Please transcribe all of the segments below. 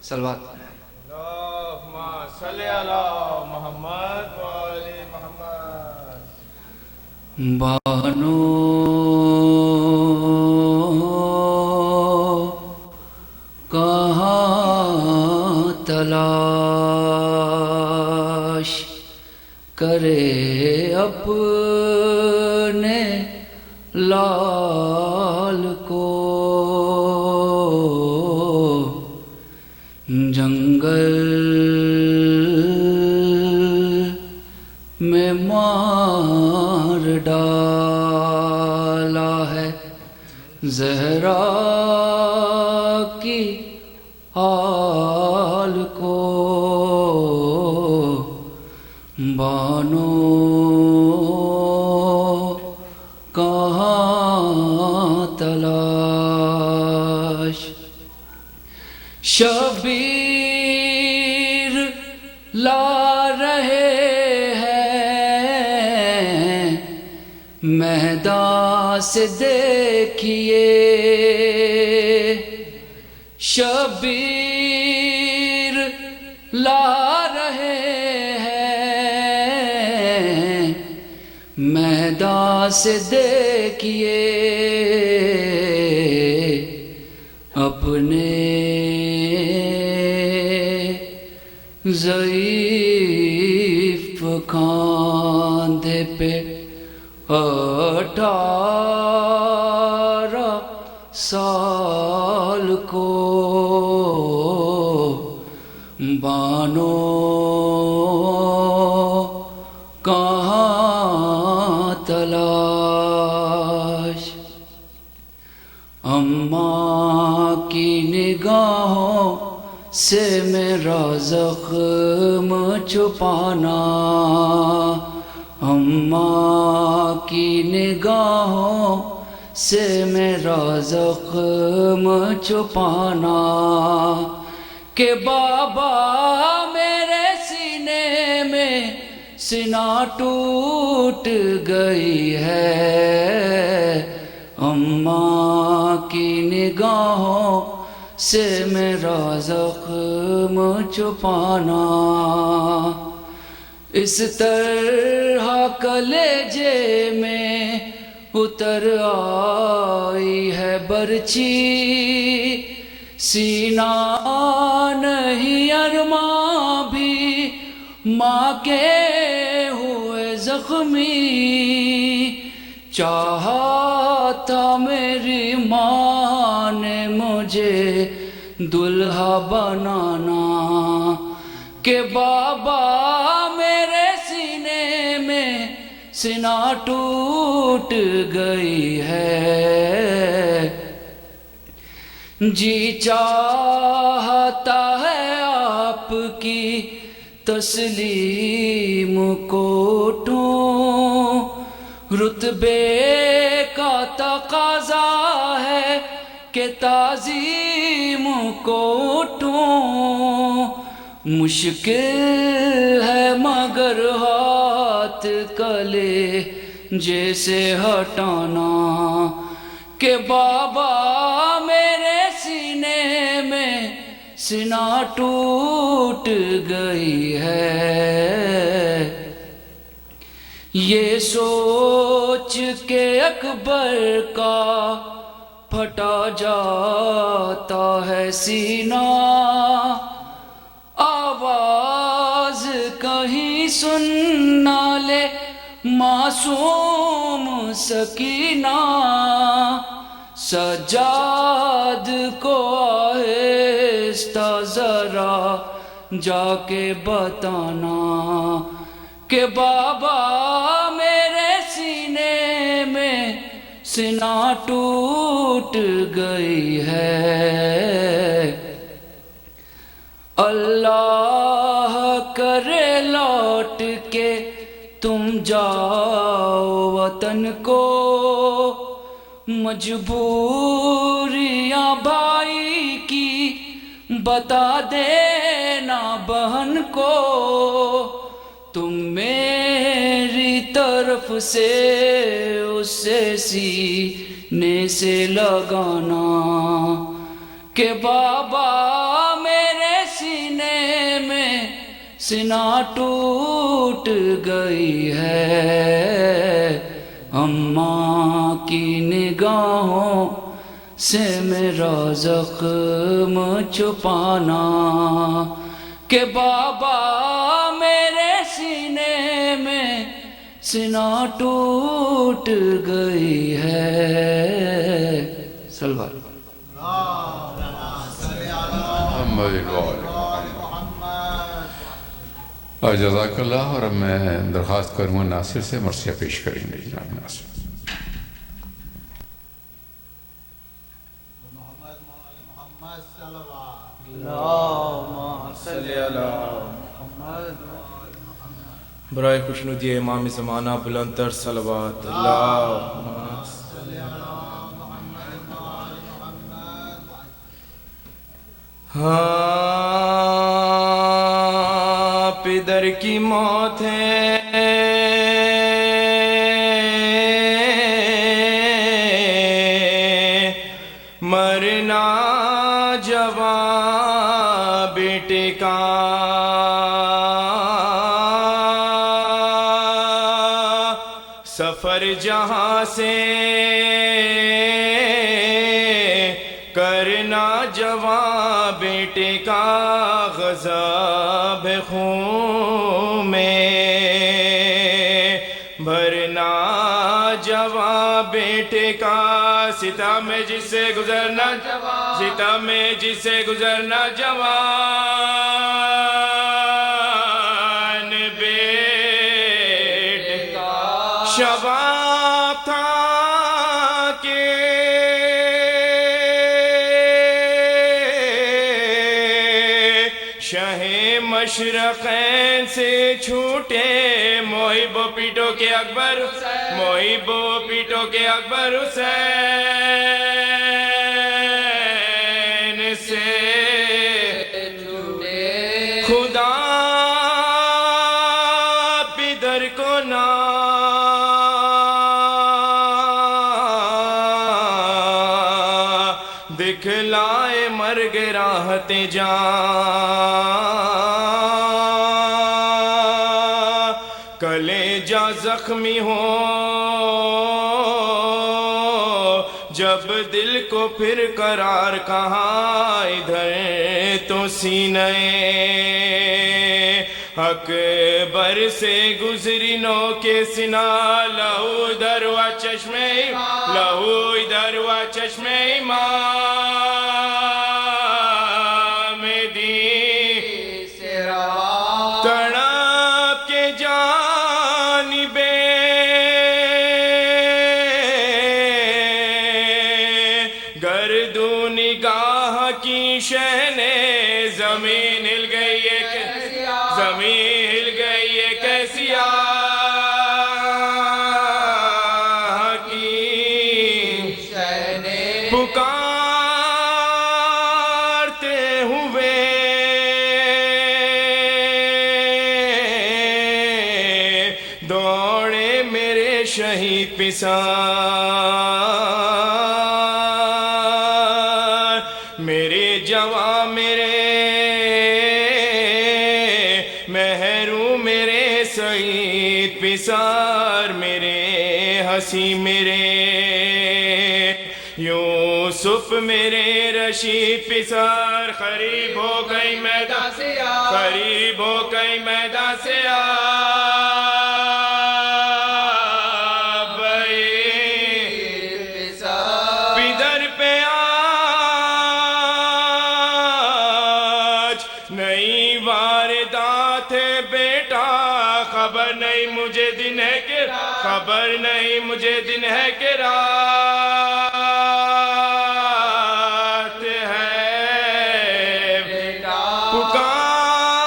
صلوات اللہم صلی علی محمد و آل محمد. بانو کہاں تلاش کرے اپنے لال کو، جنگل میں مار ڈالا ہے زہرا کی آل کو، بانو کہاں تلاش. شبیر لا رہے ہیں میدان سے دیکھیے، شبیر لا رہے ہیں میدان سے دیکھیے، اپنے ضعیف کاندھے پہ 18 سال کو، بانو کہاں تلاش. اماں کی نگاہوں سے میرا زخم چھپانا، اماں کی نگاہوں سے میرا زخم چھپانا، کہ بابا میرے سینے میں سینہ ٹوٹ گئی ہے، اماں کی نگاہوں سے میرا زخم چھپانا. اس طرح کلیجے میں اتر آئی ہے برچی، سینہ نہیں ارماں بھی ماں کے ہوئے زخمی، چاہا تھا میری ماں نے مجھے دلہا بنانا، کہ بابا میرے سینے میں سینہ ٹوٹ گئی ہے، جی چاہتا ہے آپ کی تسلیم کو اٹھوں، رتبے کا تقاضا ہے کہ تعظیم کو اٹھوں، مشکل ہے مگر ہاتھ کلے جیسے ہٹانا، کہ بابا میرے سینے میں سینہ ٹوٹ گئی ہے، یہ سوچ کے اکبر کا پھٹا جاتا ہے سینہ، آواز کہیں سن نہ لے معصوم سکینہ، سجاد کو آہستہ ذرا جا کے بتانا، کہ بابا میرے سینے میں سینہ ٹوٹ گئی ہے، اللہ کرے لوٹ کے تم جاؤ وطن کو، مجبوریاں بھائی کی بتا دینا بہن کو، تم میری طرف سے اسے سینے سے لگانا، کہ بابا میرے سنا ٹوٹ گئی ہے، اماں کی نگاہوں سے میرا زخم چھپانا، کہ بابا میرے سینے میں سنا ٹوٹ گئی ہے۔ سلوات جزاک اللہ۔ اور اب میں درخواست کروں گا ناصر سے مرثیہ پیش کریں گے جناب ناصر۔ برائے خوشنودی امام زمانہ بلند تر صلوات اللہم صلی ہاں پدر کی موت ہے مرنا جوان بیٹے کا، سفر جہاں سے کرنا جوان بیٹے کا، غضب خون میں بھرنا جوان بیٹے کا، ستم میں جس سے گزرنا جوان، ستم میں جس سے گزرنا جوان بیٹے کا، شباب تھا کہ شہ مشرقین سے چھوٹے، محب و پیٹو کے اکبر حسین، محب و پیٹو کے اکبر حسین سے خدا پدر کو نہ دکھلائے مرگ راحت جان، کلیجہ زخمی ہو جب دل کو پھر قرار کہاں، ادھر تو سینے اکبر سے گزری نو کے سنا، لہو ادھر ہوا چشمے، لہو ادھر ہوا چشمے امام دی سے رہا، تڑپ کے جانبے گردوں نگاہ کی شہنے، زمین ہل گئی ہے، زمین ہل گئی ہے کیسی آہ کی شہنے، پکارتے ہوئے دوڑے میرے شہید پسار، میرے جوان میرے محروم میرے سعید پسار، میرے ہنسی میرے یوسف میرے رشید پسار، قریب ہو گئی میدان سے آ، قریب ہو گئی میدان سے آ پدر پہ آج نئی واردات ہے بیٹا، خبر نہیں مجھے دن ہے کہ خبر نہیں مجھے دن ہے کہ رات ہے بیٹا، پکارتے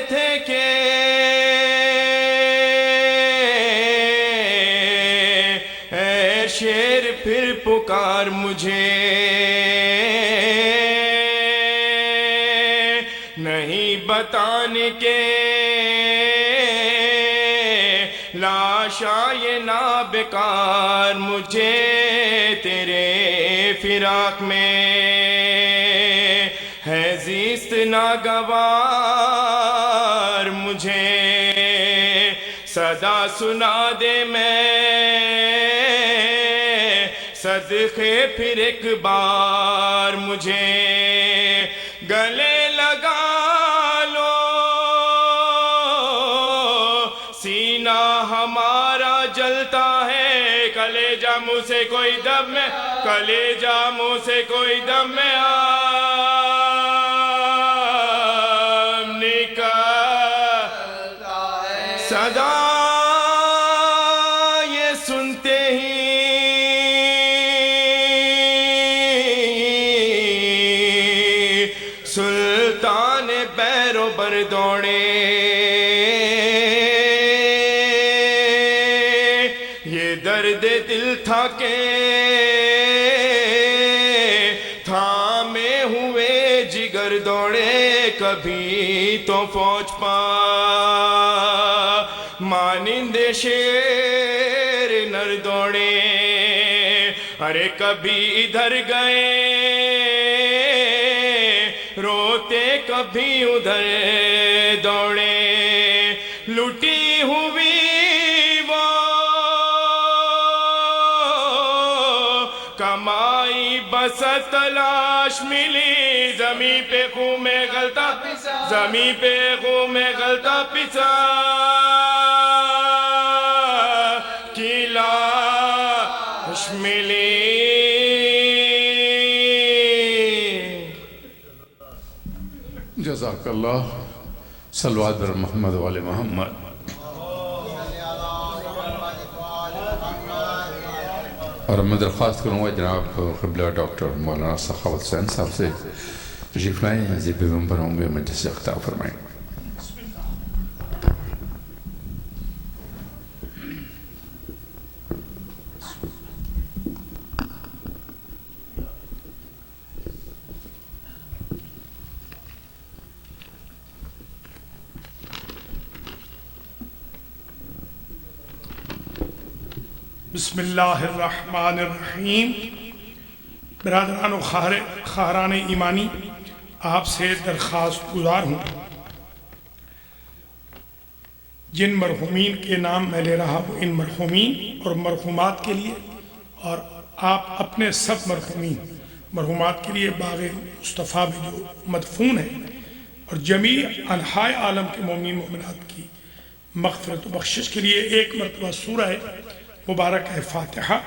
تھے کہ اے شیر پھر پکار مجھے، نہیں بتانے کے لاشا یہ نابکار، مجھے تیرے فراق میں ہے زیست ناگوار مجھے صدا سنا دے میں صدقے پھر ایک بار مجھے گلے لگا لو سینہ ہمارا جلتا ہے کلیجہ منہ سے کوئی دم میں کلیجہ منہ سے کوئی دم میں آم نکلتا ہے صدا یہ سنتے ہی سلطان پیرو پر دوڑے یہ درد دل تھا کہ تھامے ہوئے جگر دوڑے کبھی تو فوج پا مانند شیر نر دوڑے ارے کبھی ادھر گئے روتے کبھی ادھر دوڑے لٹی ہوئی وہ کمائی بس تلاش ملی زمین پہ خون میں غلطہ زمین پہ خون میں غلطہ پسا کی لاش ملی جزاک اللہ صلوات بر محمد والے محمد اور میں درخواست کروں گا جناب قبلہ ڈاکٹر مولانا سخاوت حسین صاحب سے تشریف لائیں حضرت ممبر ہوں گے مجلس سے خطاب فرمائیں بسم اللہ الرحمن الرحیم برادران و خواہران ایمانی آپ سے درخواست گزار ہوں جن مرحومین کے نام میں لے رہا ہوں ان مرحومین اور مرحومات کے لیے اور آپ اپنے سب مرحومات کے لیے باغ مصطفیٰ میں جو مدفون ہیں اور جمیع انحاء عالم کے مومنین مومنات کی مغفرت و بخشش کے لیے ایک مرتبہ سورہ مبارکہ فاتحہ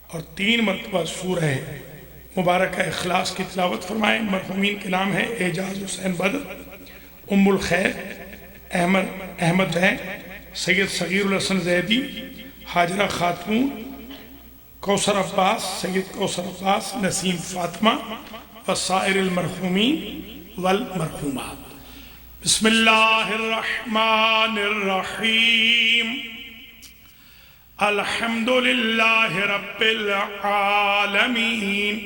اور 3 مرتبہ سورہ مبارکہ اخلاص کی تلاوت فرمائیں مرحومین کے نام ہیں اعجاز حسین بدر ام الخیر احمد بہن سید صغیر الحسن زیدی حاجرہ خاتون کوثر عباس سید کوثر عباس نسیم فاطمہ وسائر المرحومین والمرحومات بسم اللہ الرحمن الرحیم الحمد للہ رب العالمین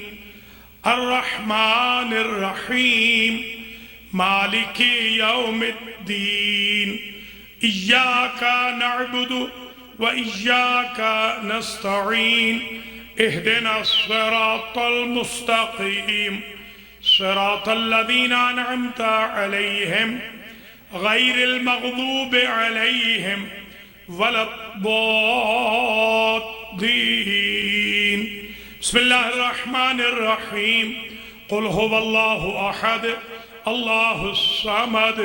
الرحمن الرحیم مالک یوم الدین ایاک نعبد و ایاک نستعین اہدنا الصراط المستقیم صراط الذین انعمت علیہم غیر المغضوب علیہم ولا الضالین بسم اللہ الرحمن الرحیم قل هو اللہ احد اللہ الصمد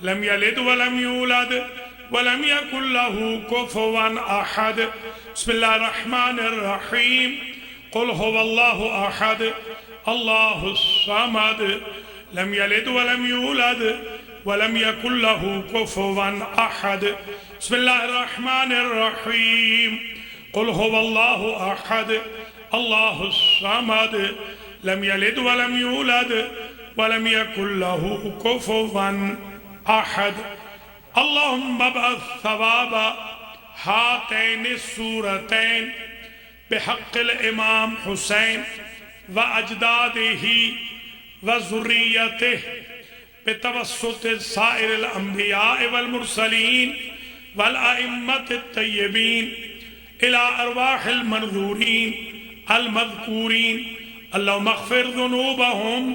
لم یلد ولم یولد ولم یکن له کفوا احد بسم اللہ الرحمن الرحیم قل هو اللہ احد اللہ الصمد لم یلد ولم یولد ولم يكن له كفوا أحد بسم الله الرحمن الرحيم قل هو الله أحد الله الصمد لم يلد ولم يولد ولم يكن له كفوا أحد اللهم ابعث ثواب هاتين السورتين بحق الإمام حسين وأجداده وذريته بتوسط سائر الانبیاء والمرسلین والائمة الطیبین الى ارواح المنظورین المذکورین اللہم اغفر ذنوبهم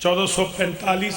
1445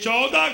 14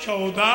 14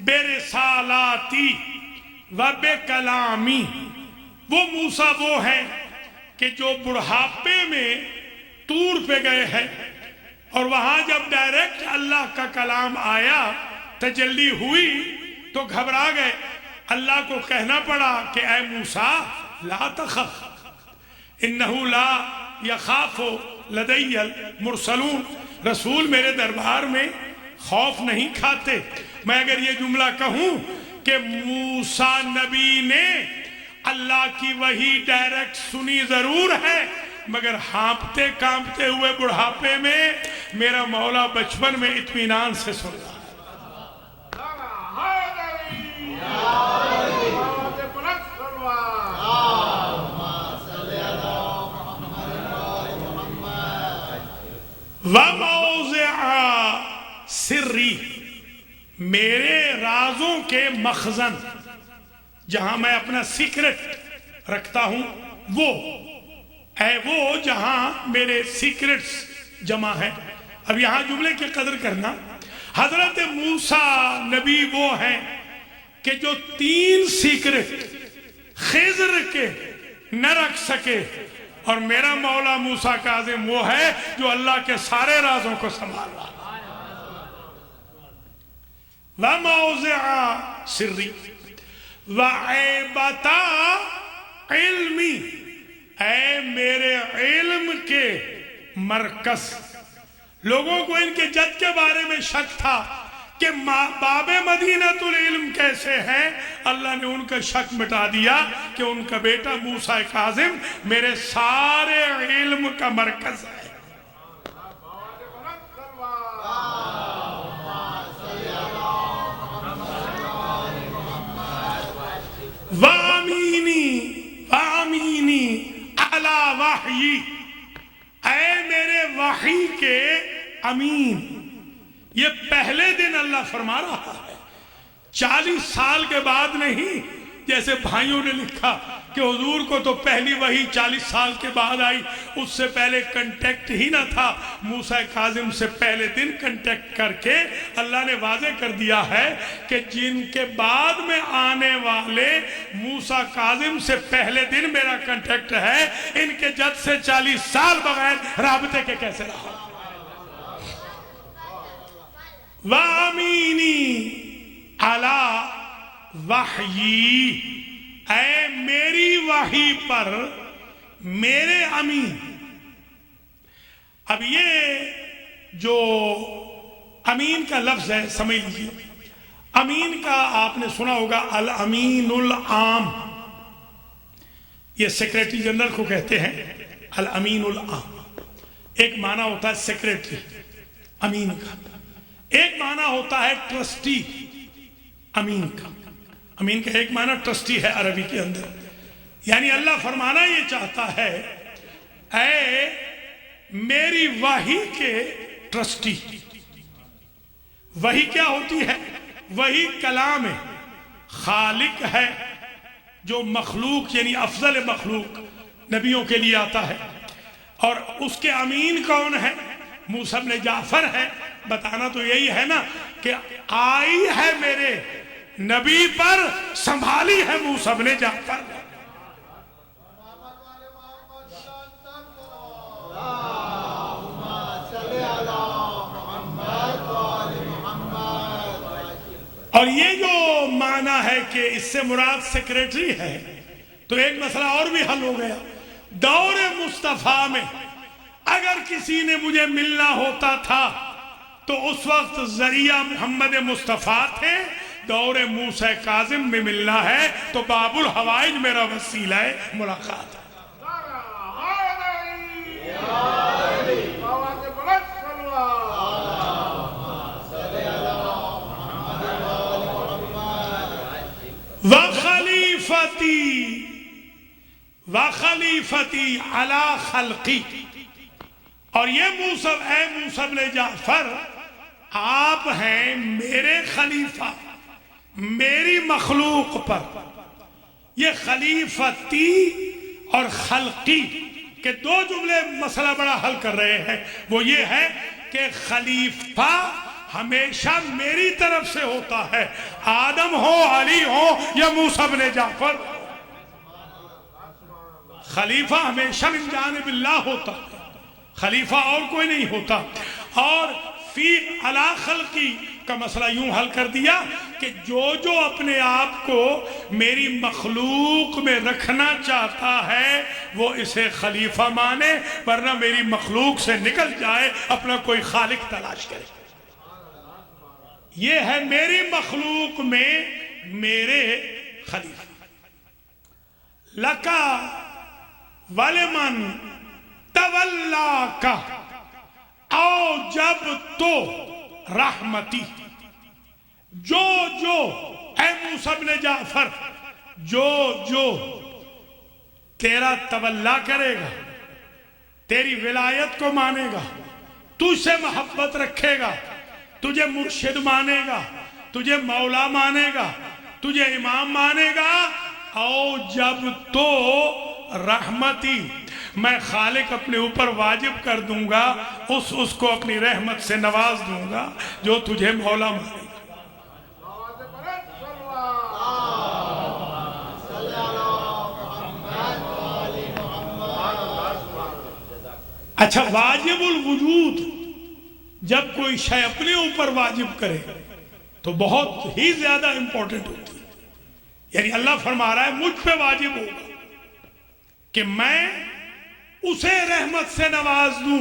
بے رسالاتی و بے کلامی، وہ موسیٰ وہ ہے کہ جو بڑھاپے میں طور پہ گئے ہیں، اور وہاں جب ڈائریکٹ اللہ کا کلام آیا، تجلی ہوئی تو گھبرا گئے۔ اللہ کو کہنا پڑا کہ اے موسیٰ لا تخف انہو لا یخاف لدی المرسلون، رسول میرے دربار میں خوف نہیں کھاتے۔ میں اگر یہ جملہ کہوں کہ موسیٰ نبی نے اللہ کی وحی ڈائریکٹ سنی ضرور ہے، مگر ہانپتے کانپتے ہوئے بڑھاپے میں میرا مولا بچپن میں اطمینان سے سن رہا ہے۔ وَمَوْضِعَ سِرِّی، میرے رازوں کے مخزن، جہاں میں اپنا سیکرٹ رکھتا ہوں، وہ ہے وہ جہاں میرے سیکرٹس جمع ہیں۔ اب یہاں جملے کی قدر کرنا، حضرت موسیٰ نبی وہ ہیں کہ جو 3 سیکرٹ خضر کے نہ رکھ سکے، اور میرا مولا موسیٰ کاظم وہ ہے جو اللہ کے سارے رازوں کو سنبھال رہا ہے۔ وَمَوْضِعَ سِرِّی وَعِبَتَ عِلْمِی، اے میرے علم کے مرکز۔ لوگوں کو ان کے جد کے بارے میں شک تھا کہ باب مدینۃ العلم کیسے ہیں، اللہ نے ان کا شک مٹا دیا کہ ان کا بیٹا موسیٰ کاظم میرے سارے علم کا مرکز ہے۔ وَأَمِینِی وَأَمِینِی عَلَى وَحْیِ، اے میرے وحی کے امین۔ یہ پہلے دن اللہ فرما رہا ہے، 40 سال کے بعد نہیں، جیسے بھائیوں نے لکھا کہ حضور کو تو پہلی وحی 40 سال کے بعد آئی، اس سے پہلے کنٹیکٹ ہی نہ تھا۔ موسیٰ کاظم سے پہلے دن کنٹیکٹ کر کے اللہ نے واضح کر دیا ہے کہ جن کے بعد میں آنے والے موسیٰ کاظم سے پہلے دن میرا کنٹیکٹ ہے، ان کے جد سے 40 سال بغیر رابطے کے کیسے رہا۔ وَأَمِینِی عَلَى وَحْیِ، اے میری وحی پر میرے امین۔ اب یہ جو امین کا لفظ ہے سمجھ لیجیے، امین کا آپ نے سنا ہوگا الامین العام، یہ سیکریٹری جنرل کو کہتے ہیں الامین العام۔ ایک معنی ہوتا ہے سیکریٹری امین کا، ایک معنی ہوتا ہے ٹرسٹی امین کا۔ امین کا ایک معنی ٹرسٹی ہے عربی کے اندر، یعنی اللہ فرمانا یہ چاہتا ہے اے میری وحی کے ٹرسٹی۔ وحی کیا ہوتی ہے؟ وحی کلام خالق ہے جو مخلوق یعنی افضل مخلوق نبیوں کے لیے آتا ہے، اور اس کے امین کون ہے؟ موسیٰ بن جعفر ہے۔ بتانا تو یہی ہے نا کہ آئی ہے میرے نبی پر، سنبھالی ہے موسیٰ بن جعفر۔ اور یہ جو معنی ہے کہ اس سے مراد سیکریٹری ہے، تو ایک مسئلہ اور بھی حل ہو گیا۔ دور مصطفیٰ میں اگر کسی نے مجھے ملنا ہوتا تھا تو اس وقت ذریعہ محمد مصطفیٰ تھے، دور موسیٰ کاظم میں ملنا ہے تو باب الحوائج میرا وسیلہ ملاقات ہے۔ وَخَلِيفَتِي عَلَى خَلْقِي، اور یہ موسیٰ بن جعفر آپ ہیں میرے خلیفہ میری مخلوق پر۔ یہ خلیفتی اور خلقی کے دو جملے مسئلہ بڑا حل کر رہے ہیں۔ وہ یہ ہے کہ خلیفہ ہمیشہ میری طرف سے ہوتا ہے، آدم ہو، علی ہو یا موسیٰ بن جعفر، خلیفہ ہمیشہ من جانب اللہ ہوتا ہے، خلیفہ اور کوئی نہیں ہوتا۔ اور فی علی خلقی کا مسئلہ یوں حل کر دیا کہ جو جو اپنے آپ کو میری مخلوق میں رکھنا چاہتا ہے وہ اسے خلیفہ مانے، ورنہ میری مخلوق سے نکل جائے، اپنا کوئی خالق تلاش کرے۔ یہ ہے میری مخلوق میں میرے خلیفہ۔ لکا ولمن تولاکا او جب تو رحمتی، جو اے موسیٰ بن جعفر جو تیرا تولا کرے گا، تیری ولایت کو مانے گا، تجھ سے محبت رکھے گا، تجھے مرشد مانے گا، تجھے مولا مانے گا، تجھے امام مانے گا، او جب تو رحمتی، میں خالق اپنے اوپر واجب کر دوں گا، اس کو اپنی رحمت سے نواز دوں گا جو تجھے مولا مانے گا۔ اچھا، واجب الوجود جب کوئی شے اپنے اوپر واجب کرے تو بہت ہی زیادہ امپورٹنٹ ہوتی ہے۔ یعنی اللہ فرما رہا ہے مجھ پہ واجب ہوگا کہ میں اسے رحمت سے نواز دوں،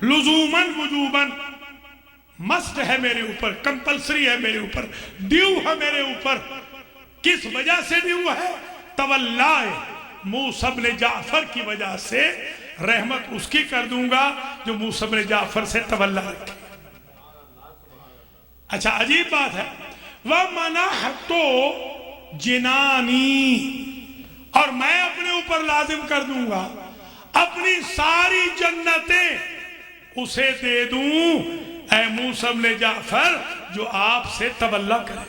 لزوماً وجوباً، مست ہے میرے اوپر، کمپلسری ہے میرے اوپر، ڈیو ہے میرے اوپر۔ کس وجہ سے ڈیو ہے؟ تولائے موسیٰ بن جعفر کی وجہ سے رحمت اس کی کر دوں گا جو موسیٰ بن جعفر سے تولا رکھے۔ اچھا، عجیب بات ہے، وَمَنَحْتُ جِنَانِي، اور میں اپنے اوپر لازم کر دوں گا اپنی ساری جنتیں اسے دے دوں، اے موسیٰ بن جعفر، جو آپ سے تولا کرے گا۔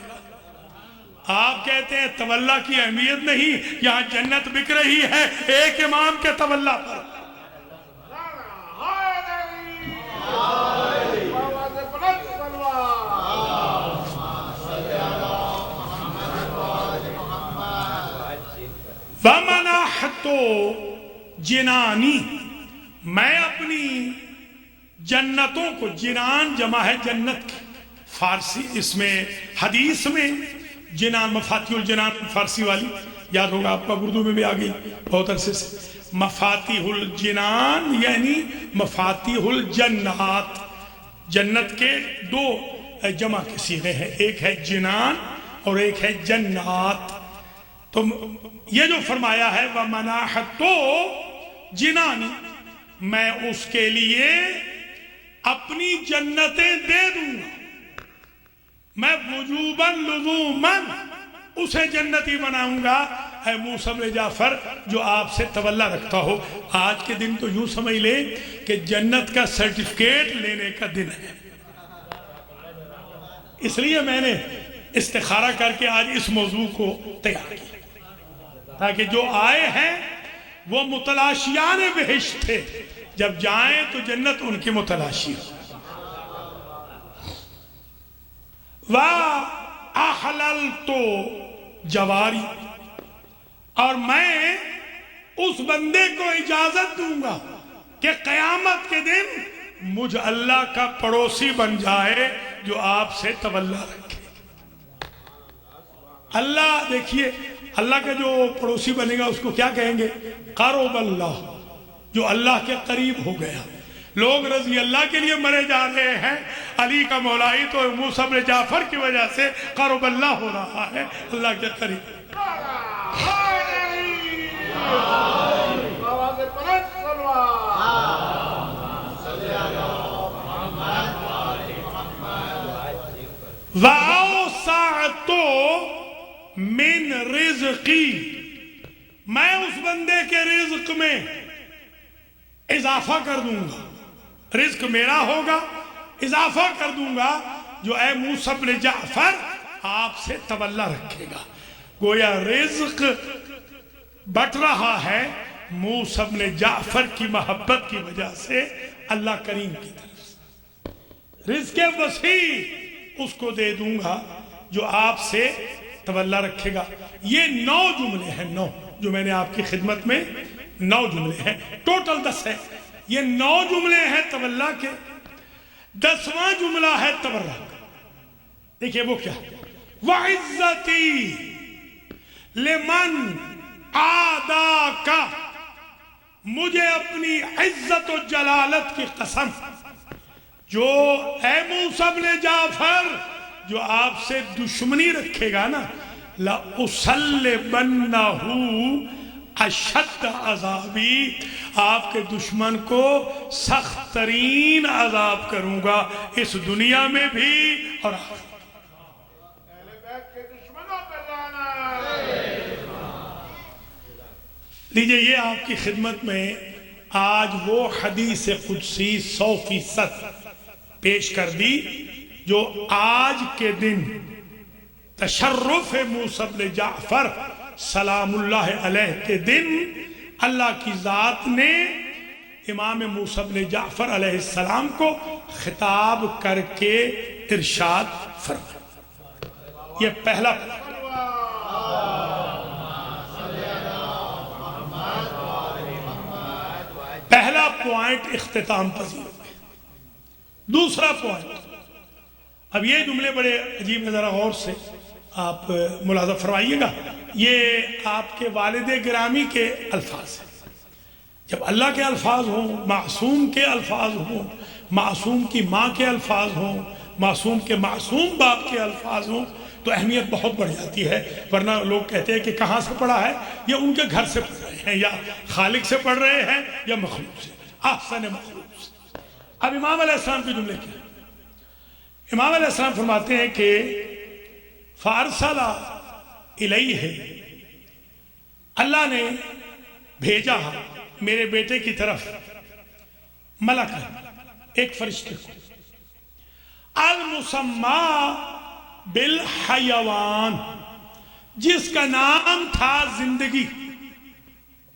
آپ کہتے ہیں تولا کی اہمیت نہیں، یہاں جنت بک رہی ہے ایک امام کے تولا پر۔ وَمَنَحْتُ جِنَانِي، میں اپنی جنتوں کو، جنان جمع ہے جنت کی، فارسی اس میں حدیث میں جنان، مفاتیح الجنان فارسی والی یاد ہوگا آپ کا، اردو میں بھی آ گئی بہت عرصے سے۔ مفاتیح الجنان یعنی مفاتیح الجنات، جنت کے دو جمع کے صیغے ہیں، ایک ہے جنان اور ایک ہے جنات۔ تو یہ جو فرمایا ہے وَمَنَحْتُ جِنَانِ، میں اس کے لیے اپنی جنتیں دے دوں گا، میں وجوباً لزوماً اسے جنتی بناؤں گا، اے موسیٰ بن جعفر جو آپ سے تولا رکھتا ہو۔ آج کے دن تو یوں سمجھ لیں کہ جنت کا سرٹیفکیٹ لینے کا دن ہے۔ اس لیے میں نے استخارہ کر کے آج اس موضوع کو تیار کیا تاکہ جو آئے ہیں وہ متلاشیان بہشت تھے، جب جائیں تو جنت ان کی متلاشی ہو۔ وَأَحْلَلْتُ جَوَارِي، اور میں اس بندے کو اجازت دوں گا کہ قیامت کے دن مجھ اللہ کا پڑوسی بن جائے جو آپ سے تولا رکھے۔ اللہ، دیکھیے اللہ کا جو پڑوسی بنے گا اس کو کیا کہیں گے؟ قرب اللہ، جو اللہ کے قریب ہو گیا۔ لوگ رضی اللہ کے لیے مرے جا رہے ہیں، علی کا مولائی تو موسیٰ بن جعفر کی وجہ سے قرب اللہ ہو رہا ہے، اللہ کے قریب۔ وَأَوْسَعْتُ مِن رِزْقِي، میں اس بندے کے رزق میں اضافہ کر دوں گا، رزق میرا ہوگا، اضافہ کر دوں گا جو اے موسیٰ بن جعفر آپ سے تولا رکھے گا۔ گویا رزق بٹ رہا ہے موسیٰ بن جعفر کی محبت کی وجہ سے اللہ کریم کی طرف سے۔ رزق وسیع اس کو دے دوں گا جو آپ سے تولا رکھے گا۔ یہ 9 جملے ہیں، 9 جو میں نے آپ کی خدمت میں 9 جملے ہیں، ٹوٹل 10 ہے۔ یہ 9 جملے ہیں تولا کے، 10واں جملہ ہے تبرہ کا۔ دیکھیے وہ کیا ہے، وَعِزَّتِي لِمَنْ عَادَاكَ، مجھے اپنی عزت و جلالت کی قسم، جو اے موسیٰ بن جعفر جو آپ سے دشمنی رکھے گا نا، لَأُسَلِّبَنَّهُ اشد عذابی، آپ کے دشمن کو سخت ترین عذاب کروں گا، اس دنیا میں بھی اور آخرت۔ لیجئے یہ آپ کی خدمت میں آج وہ حدیث قدسی 100% پیش کر دی جو آج کے دن تشرف موسیٰ بن جعفر سلام اللہ علیہ کے دن اللہ کی ذات نے امام موسیٰ بن جعفر علیہ السلام کو خطاب کر کے ارشاد فرمایا۔ یہ پہلا پوائنٹ اختتام پذیر ہو گیا۔ دوسرا پوائنٹ، اب یہ جملے بڑے عجیب ہیں، ذرا غور سے آپ ملاحظہ فرمائیے گا۔ یہ آپ کے والد گرامی کے الفاظ ہیں۔ جب اللہ کے الفاظ ہوں، معصوم کے الفاظ ہوں، معصوم کی ماں کے الفاظ ہوں، معصوم کے معصوم باپ کے الفاظ ہوں، تو اہمیت بہت بڑھ جاتی ہے۔ ورنہ لوگ کہتے ہیں کہ کہاں سے پڑھا ہے، یا ان کے گھر سے پڑھ رہے ہیں، یا خالق سے پڑھ رہے ہیں، یا مخلوق سے، احسن مخلوق سے۔ اب امام علیہ السلام کے جملے کیا ہیں؟ امام علیہ السلام فرماتے ہیں کہ فارسلہ الیہ، اللہ نے بھیجا میرے بیٹے کی طرف ملک، ایک فرشتے کو، المسمى بالحیوان، جس کا نام تھا زندگی،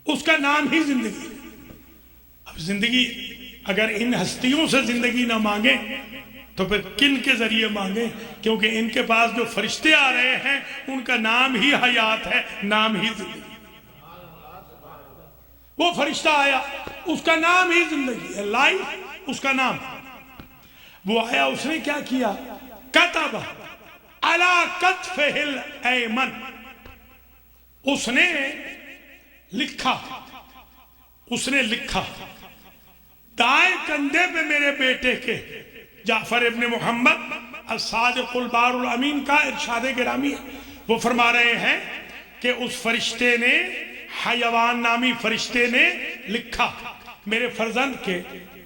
اس کا نام ہی زندگی۔ اب زندگی اگر ان ہستیوں سے زندگی نہ مانگے تو پھر کن کے ذریعے مانگیں؟ کیونکہ ان کے پاس جو فرشتے آ رہے ہیں ان کا نام ہی حیات ہے، نام ہی زندگی۔ وہ فرشتہ آیا، اس کا نام ہی زندگی ہے، لائف اس کا نام۔ وہ آیا، اس نے کیا کیا؟ کتب علی کتفہ الایمن، اس نے لکھا دائیں کندھے پہ میرے بیٹے کے، جعفر ابن محمد الصادق البار الامین کا ارشاد گرامی ہے۔ وہ فرما رہے ہیں کہ اس فرشتے نے، حیوان نامی فرشتے نے لکھا میرے فرزند کے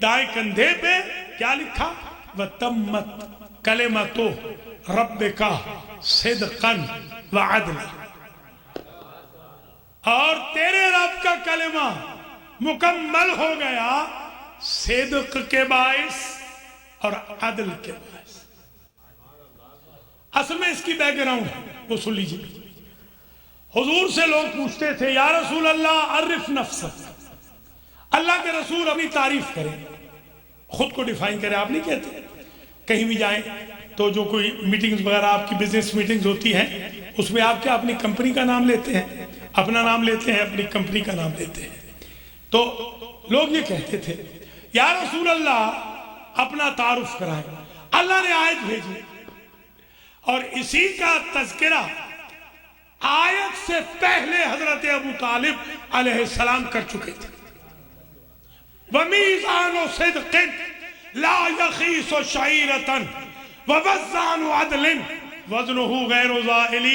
دائیں کندھے پہ، کیا لکھا؟ وَتَمَّتْ كَلِمَتُ رَبِّكَ صِدْقًا وَعَدْلًا، اور تیرے رب کا کلمہ مکمل ہو گیا صدق کے باعث اور عدل کے باعث۔ اصل میں اس کی بیک گراؤنڈ ہے، وہ سن لیجیے۔ حضور سے لوگ پوچھتے تھے، یا رسول اللہ عرف نفسک، اللہ کے رسول اپنی تعریف کریں، خود کو ڈیفائن کریں۔ آپ نہیں کہتے، کہیں بھی جائیں تو جو کوئی میٹنگز وغیرہ آپ کی بزنس میٹنگز ہوتی ہیں، اس میں آپ کیا اپنی کمپنی کا نام لیتے ہیں، اپنا نام لیتے ہیں، اپنی کمپنی کا نام لیتے ہیں؟ تو لوگ یہ کہتے تھے، یا رسول اللہ اپنا تعارف کرائیں۔ اللہ نے آیت بھیجی اور اسی کا تذکرہ آیت سے پہلے حضرت ابو طالب علیہ السلام کر چکے تھے۔ وَمِيزَانُ صِدْقٍ لَا يَخِيسُ شَعِيرَةً وَوَزَّانُ عَدْلٍ وَزْنُهُ غَيْرُ ذَائِلِ،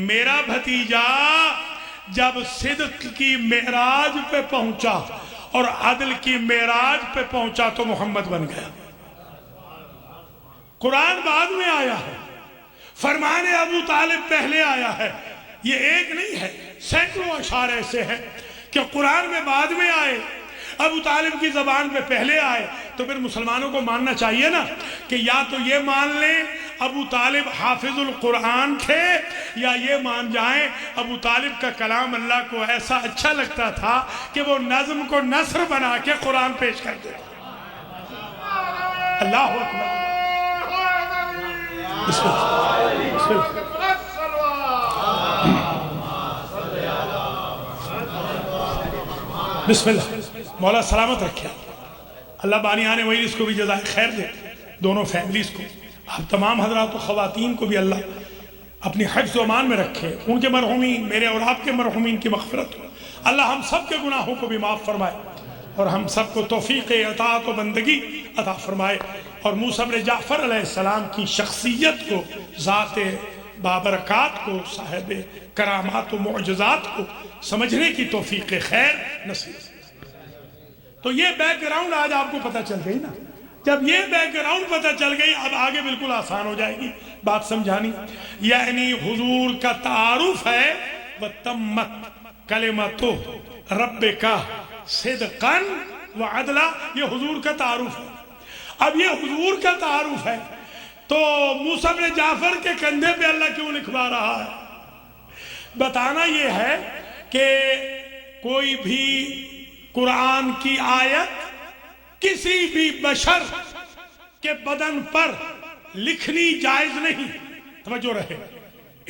میرا بھتیجا جب صدق کی معراج پہ پہنچا اور عدل کی معراج پہ پہنچا تو محمد بن گیا۔ قرآن بعد میں آیا ہے، فرمان ابو طالب پہلے آیا ہے۔ یہ ایک نہیں ہے، سینکڑوں اشعار ایسے ہیں کہ قرآن میں بعد میں آئے، ابو طالب کی زبان پہ پہلے آئے۔ تو پھر مسلمانوں کو ماننا چاہیے نا کہ یا تو یہ مان لیں ابو طالب حافظ القرآن تھے، یا یہ مان جائیں ابو طالب کا کلام اللہ کو ایسا اچھا لگتا تھا کہ وہ نظم کو نثر بنا کے قرآن پیش کر دیتا۔ اللہ اکبر۔ بسم اللہ بسم اللہ بسم اللہ. مولا سلامت رکھے. اللہ بانیان مجلس کو بھی جزائے خیر دے، دونوں فیملیز کو، آپ تمام حضرات و خواتین کو بھی اللہ اپنی حفظ و امان میں رکھے. ان کے مرحومین، میرے اور آپ کے مرحومین کی مغفرت ہو. اللہ ہم سب کے گناہوں کو بھی معاف فرمائے اور ہم سب کو توفیق اطاعت و بندگی عطا فرمائے. اور موسیٰ بن جعفر علیہ السلام کی شخصیت کو، ذات بابرکات کو، صاحب کرامات و معجزات کو سمجھنے کی توفیق خیر نصیب. تو یہ بیک گراؤنڈ آج آپ کو پتہ چل گئی نا. جب یہ بیک گراؤنڈ پتہ چل گئی، اب آگے بالکل آسان ہو جائے گی بات سمجھانی. یعنی حضور کا تعارف ہے وَتَمَّتْ کَلِمَتُ رَبِّكَ صِدْقًا وَعَدْلًا. یہ حضور کا تعارف ہے. اب یہ حضور کا تعارف ہے تو موسیٰ بن جعفر کے کندھے پہ اللہ کیوں لکھوا رہا ہے؟ بتانا یہ ہے کہ کوئی بھی قرآن کی آیت کسی بھی بشر کے بدن پر لکھنی جائز نہیں. توجہ رہے،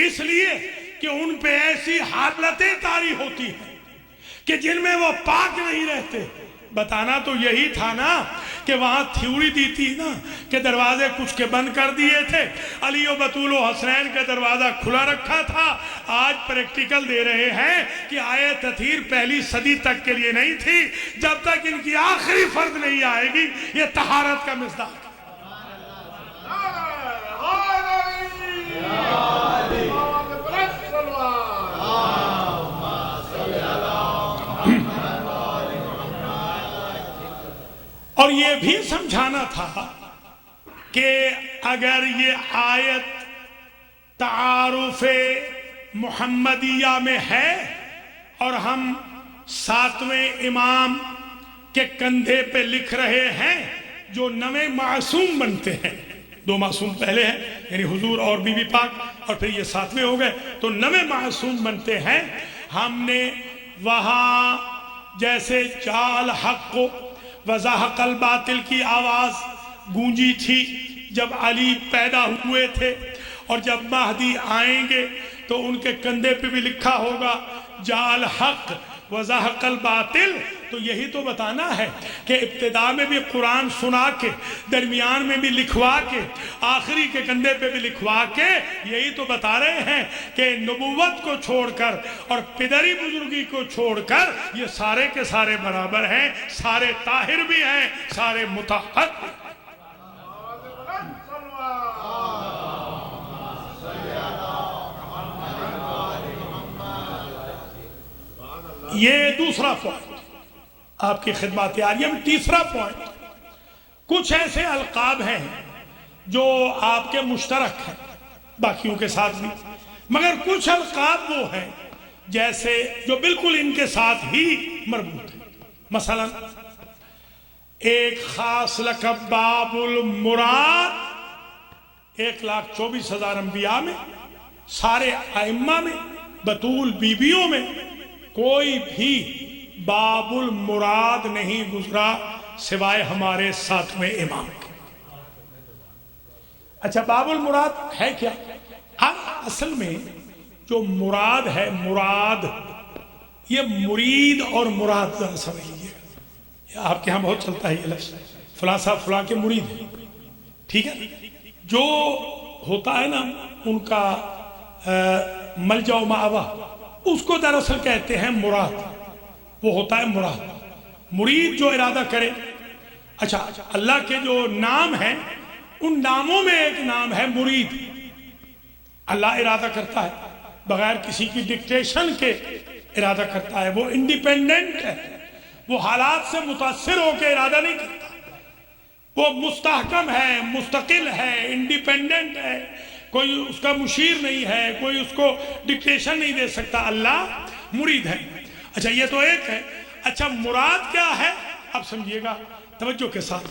اس لیے کہ ان پہ ایسی حالتیں طاری ہوتی ہیں کہ جن میں وہ پاک نہیں رہتے. بتانا تو یہی تھا نا کہ وہاں تھیوری دی تھی نا کہ دروازے کچھ کے بند کر دیے تھے، علی و بطول و حسنین کا دروازہ کھلا رکھا تھا. آج پریکٹیکل دے رہے ہیں کہ آیت تطہیر پہلی صدی تک کے لیے نہیں تھی. جب تک ان کی آخری فرد نہیں آئے گی یہ طہارت کا مصداق. اور یہ بھی سمجھانا تھا کہ اگر یہ آیت تعارف محمدیہ میں ہے اور ہم 7ویں امام کے کندھے پہ لکھ رہے ہیں جو 9 معصوم بنتے ہیں، 2 معصوم پہلے ہیں یعنی حضور اور بی بی پاک، اور پھر یہ 7ویں ہو گئے تو 9 معصوم بنتے ہیں. ہم نے وہاں جیسے جال حق کو وزاحق الباطل کی آواز گونجی تھی جب علی پیدا ہوئے تھے، اور جب مہدی آئیں گے تو ان کے کندھے پہ بھی لکھا ہوگا جال حق وزاحق الباطل. تو یہی تو بتانا ہے کہ ابتدا میں بھی قرآن سنا کے، درمیان میں بھی لکھوا کے، آخری کے کندھے پہ بھی لکھوا کے یہی تو بتا رہے ہیں کہ نبوت کو چھوڑ کر اور پدری بزرگی کو چھوڑ کر یہ سارے کے سارے برابر ہیں، سارے طاہر بھی ہیں، سارے مطہر بھی ہیں. یہ دوسرا پوائنٹ آپ کی خدمات عالیہ میں. تیسرا پوائنٹ، کچھ ایسے القاب ہیں جو آپ کے مشترک ہیں باقیوں کے ساتھ بھی، مگر کچھ القاب وہ ہیں جیسے جو بالکل ان کے ساتھ ہی مربوط ہیں. مثلا ایک خاص لقب باب المراد 1,24,000 انبیاء میں، سارے ائمہ میں، بطول بیویوں میں کوئی بھی باب المراد نہیں گزرا سوائے ہمارے 7ویں امام کے. اچھا باب المراد ہے کیا؟ اصل میں جو مراد ہے، مراد یہ مرید اور مراد ذرا سمجھ لیجیے. آپ کے ہاں بہت چلتا ہے یہ لفظ، فلاں صاحب فلاں کے مرید ہیں، ٹھیک ہے. جو ہوتا ہے نا ان کا ملجا و مآوا، اس کو دراصل کہتے ہیں مراد. وہ ہوتا ہے مراد، مرید جو ارادہ کرے. اچھا اللہ کے جو نام ہیں ان ناموں میں ایک نام ہے مرید. اللہ ارادہ کرتا ہے بغیر کسی کی ڈکٹیشن کے ارادہ کرتا ہے. وہ انڈیپینڈنٹ ہے، وہ حالات سے متاثر ہو کے ارادہ نہیں کرتا. وہ مستحکم ہے، مستقل ہے، انڈیپینڈنٹ ہے، کوئی اس کا مشیر نہیں ہے، کوئی اس کو ڈکٹیشن نہیں دے سکتا. اللہ مرید ہے. اچھا یہ تو ایک ہے. اچھا مراد کیا ہے؟ اب سمجھیے گا توجہ کے ساتھ.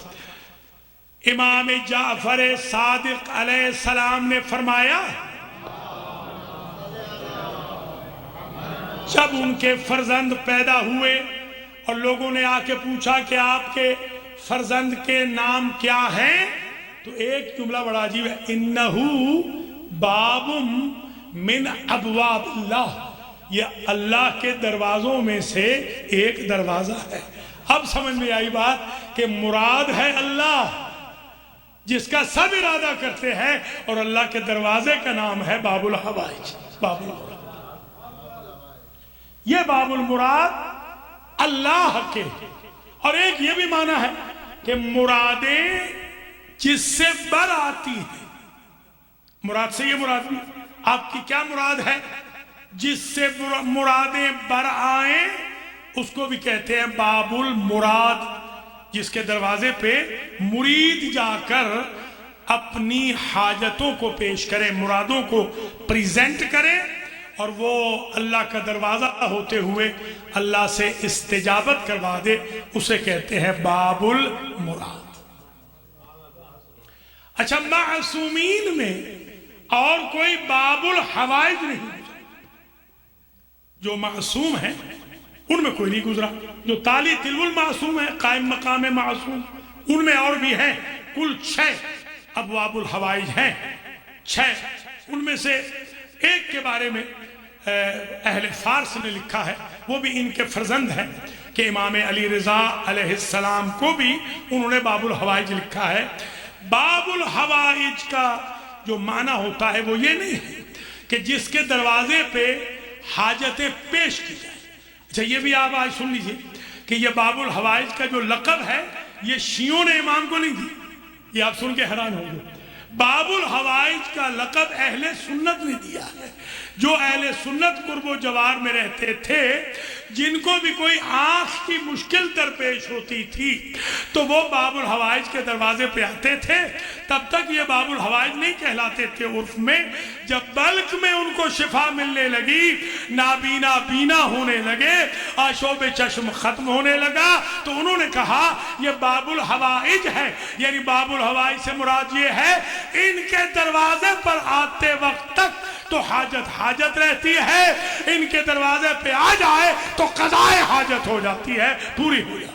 امام جعفر صادق علیہ السلام نے فرمایا جب ان کے فرزند پیدا ہوئے اور لوگوں نے آ کے پوچھا کہ آپ کے فرزند کے نام کیا ہیں، تو ایک جملہ بڑا عجیب ہے، انہو باب من ابواب اللہ، یہ اللہ کے دروازوں میں سے ایک دروازہ ہے۔ اب سمجھ میں آئی بات کہ مراد ہے اللہ جس کا سب ارادہ کرتے ہیں، اور اللہ کے دروازے کا نام ہے باب الحوائج، باب المراد۔ یہ باب المراد اللہ کے، اور ایک یہ بھی معنی ہے کہ مرادیں جس سے بر آتی ہیں، مراد سے یہ مراد بھی، آپ کی کیا مراد ہے؟ جس سے مرادیں بر آئیں اس کو بھی کہتے ہیں باب المراد، جس کے دروازے پہ مرید جا کر اپنی حاجتوں کو پیش کرے، مرادوں کو پریزنٹ کرے، اور وہ اللہ کا دروازہ ہوتے ہوئے اللہ سے استجابت کروا دے، اسے کہتے ہیں باب المراد۔ اچھا، معصومین میں اور کوئی باب الحوائج نہیں، جو معصوم ہیں ان میں کوئی نہیں گزرا، جو تالی تلو المعصوم ہے، قائم مقام معصوم، ان میں اور بھی ہیں، کل 6 ابواب الحوائج ہیں، 6۔ ان میں سے ایک کے بارے میں اہل فارس نے لکھا ہے، وہ بھی ان کے فرزند ہیں، کہ امام علی رضا علیہ السلام کو بھی انہوں نے باب الحوائج لکھا ہے۔ باب الحوائج کا جو معنی ہوتا ہے وہ یہ نہیں ہے کہ جس کے دروازے پہ حاجتیں پیش کی جائیں۔ اچھا، یہ بھی آپ آج سن لیجئے کہ یہ باب الحوائج کا جو لقب ہے یہ شیعوں نے امام کو نہیں دی، یہ آپ سن کے حیران ہوں گے۔ باب الحوائج کا لقب اہل سنت نے دیا ہے۔ جو اہل سنت قرب و جوار میں رہتے تھے، جن کو بھی کوئی آنکھ کی مشکل درپیش ہوتی تھی تو وہ باب الحوائج کے دروازے پہ آتے تھے۔ تب تک یہ باب الحوائج نہیں کہلاتے تھے عرف میں، جب بلک میں ان کو شفا ملنے لگی، نابینا بینا ہونے لگے، آشوب چشم ختم ہونے لگا، تو انہوں نے کہا یہ باب الحوائج ہے، یعنی باب الحوائج سے مراد یہ ہے ان کے دروازے پر آتے وقت تک تو حاجت رہتی ہے، ان کے دروازے پہ آ جائے تو قضائے حاجت ہو جاتی ہے، پوری ہو جاتی ہے۔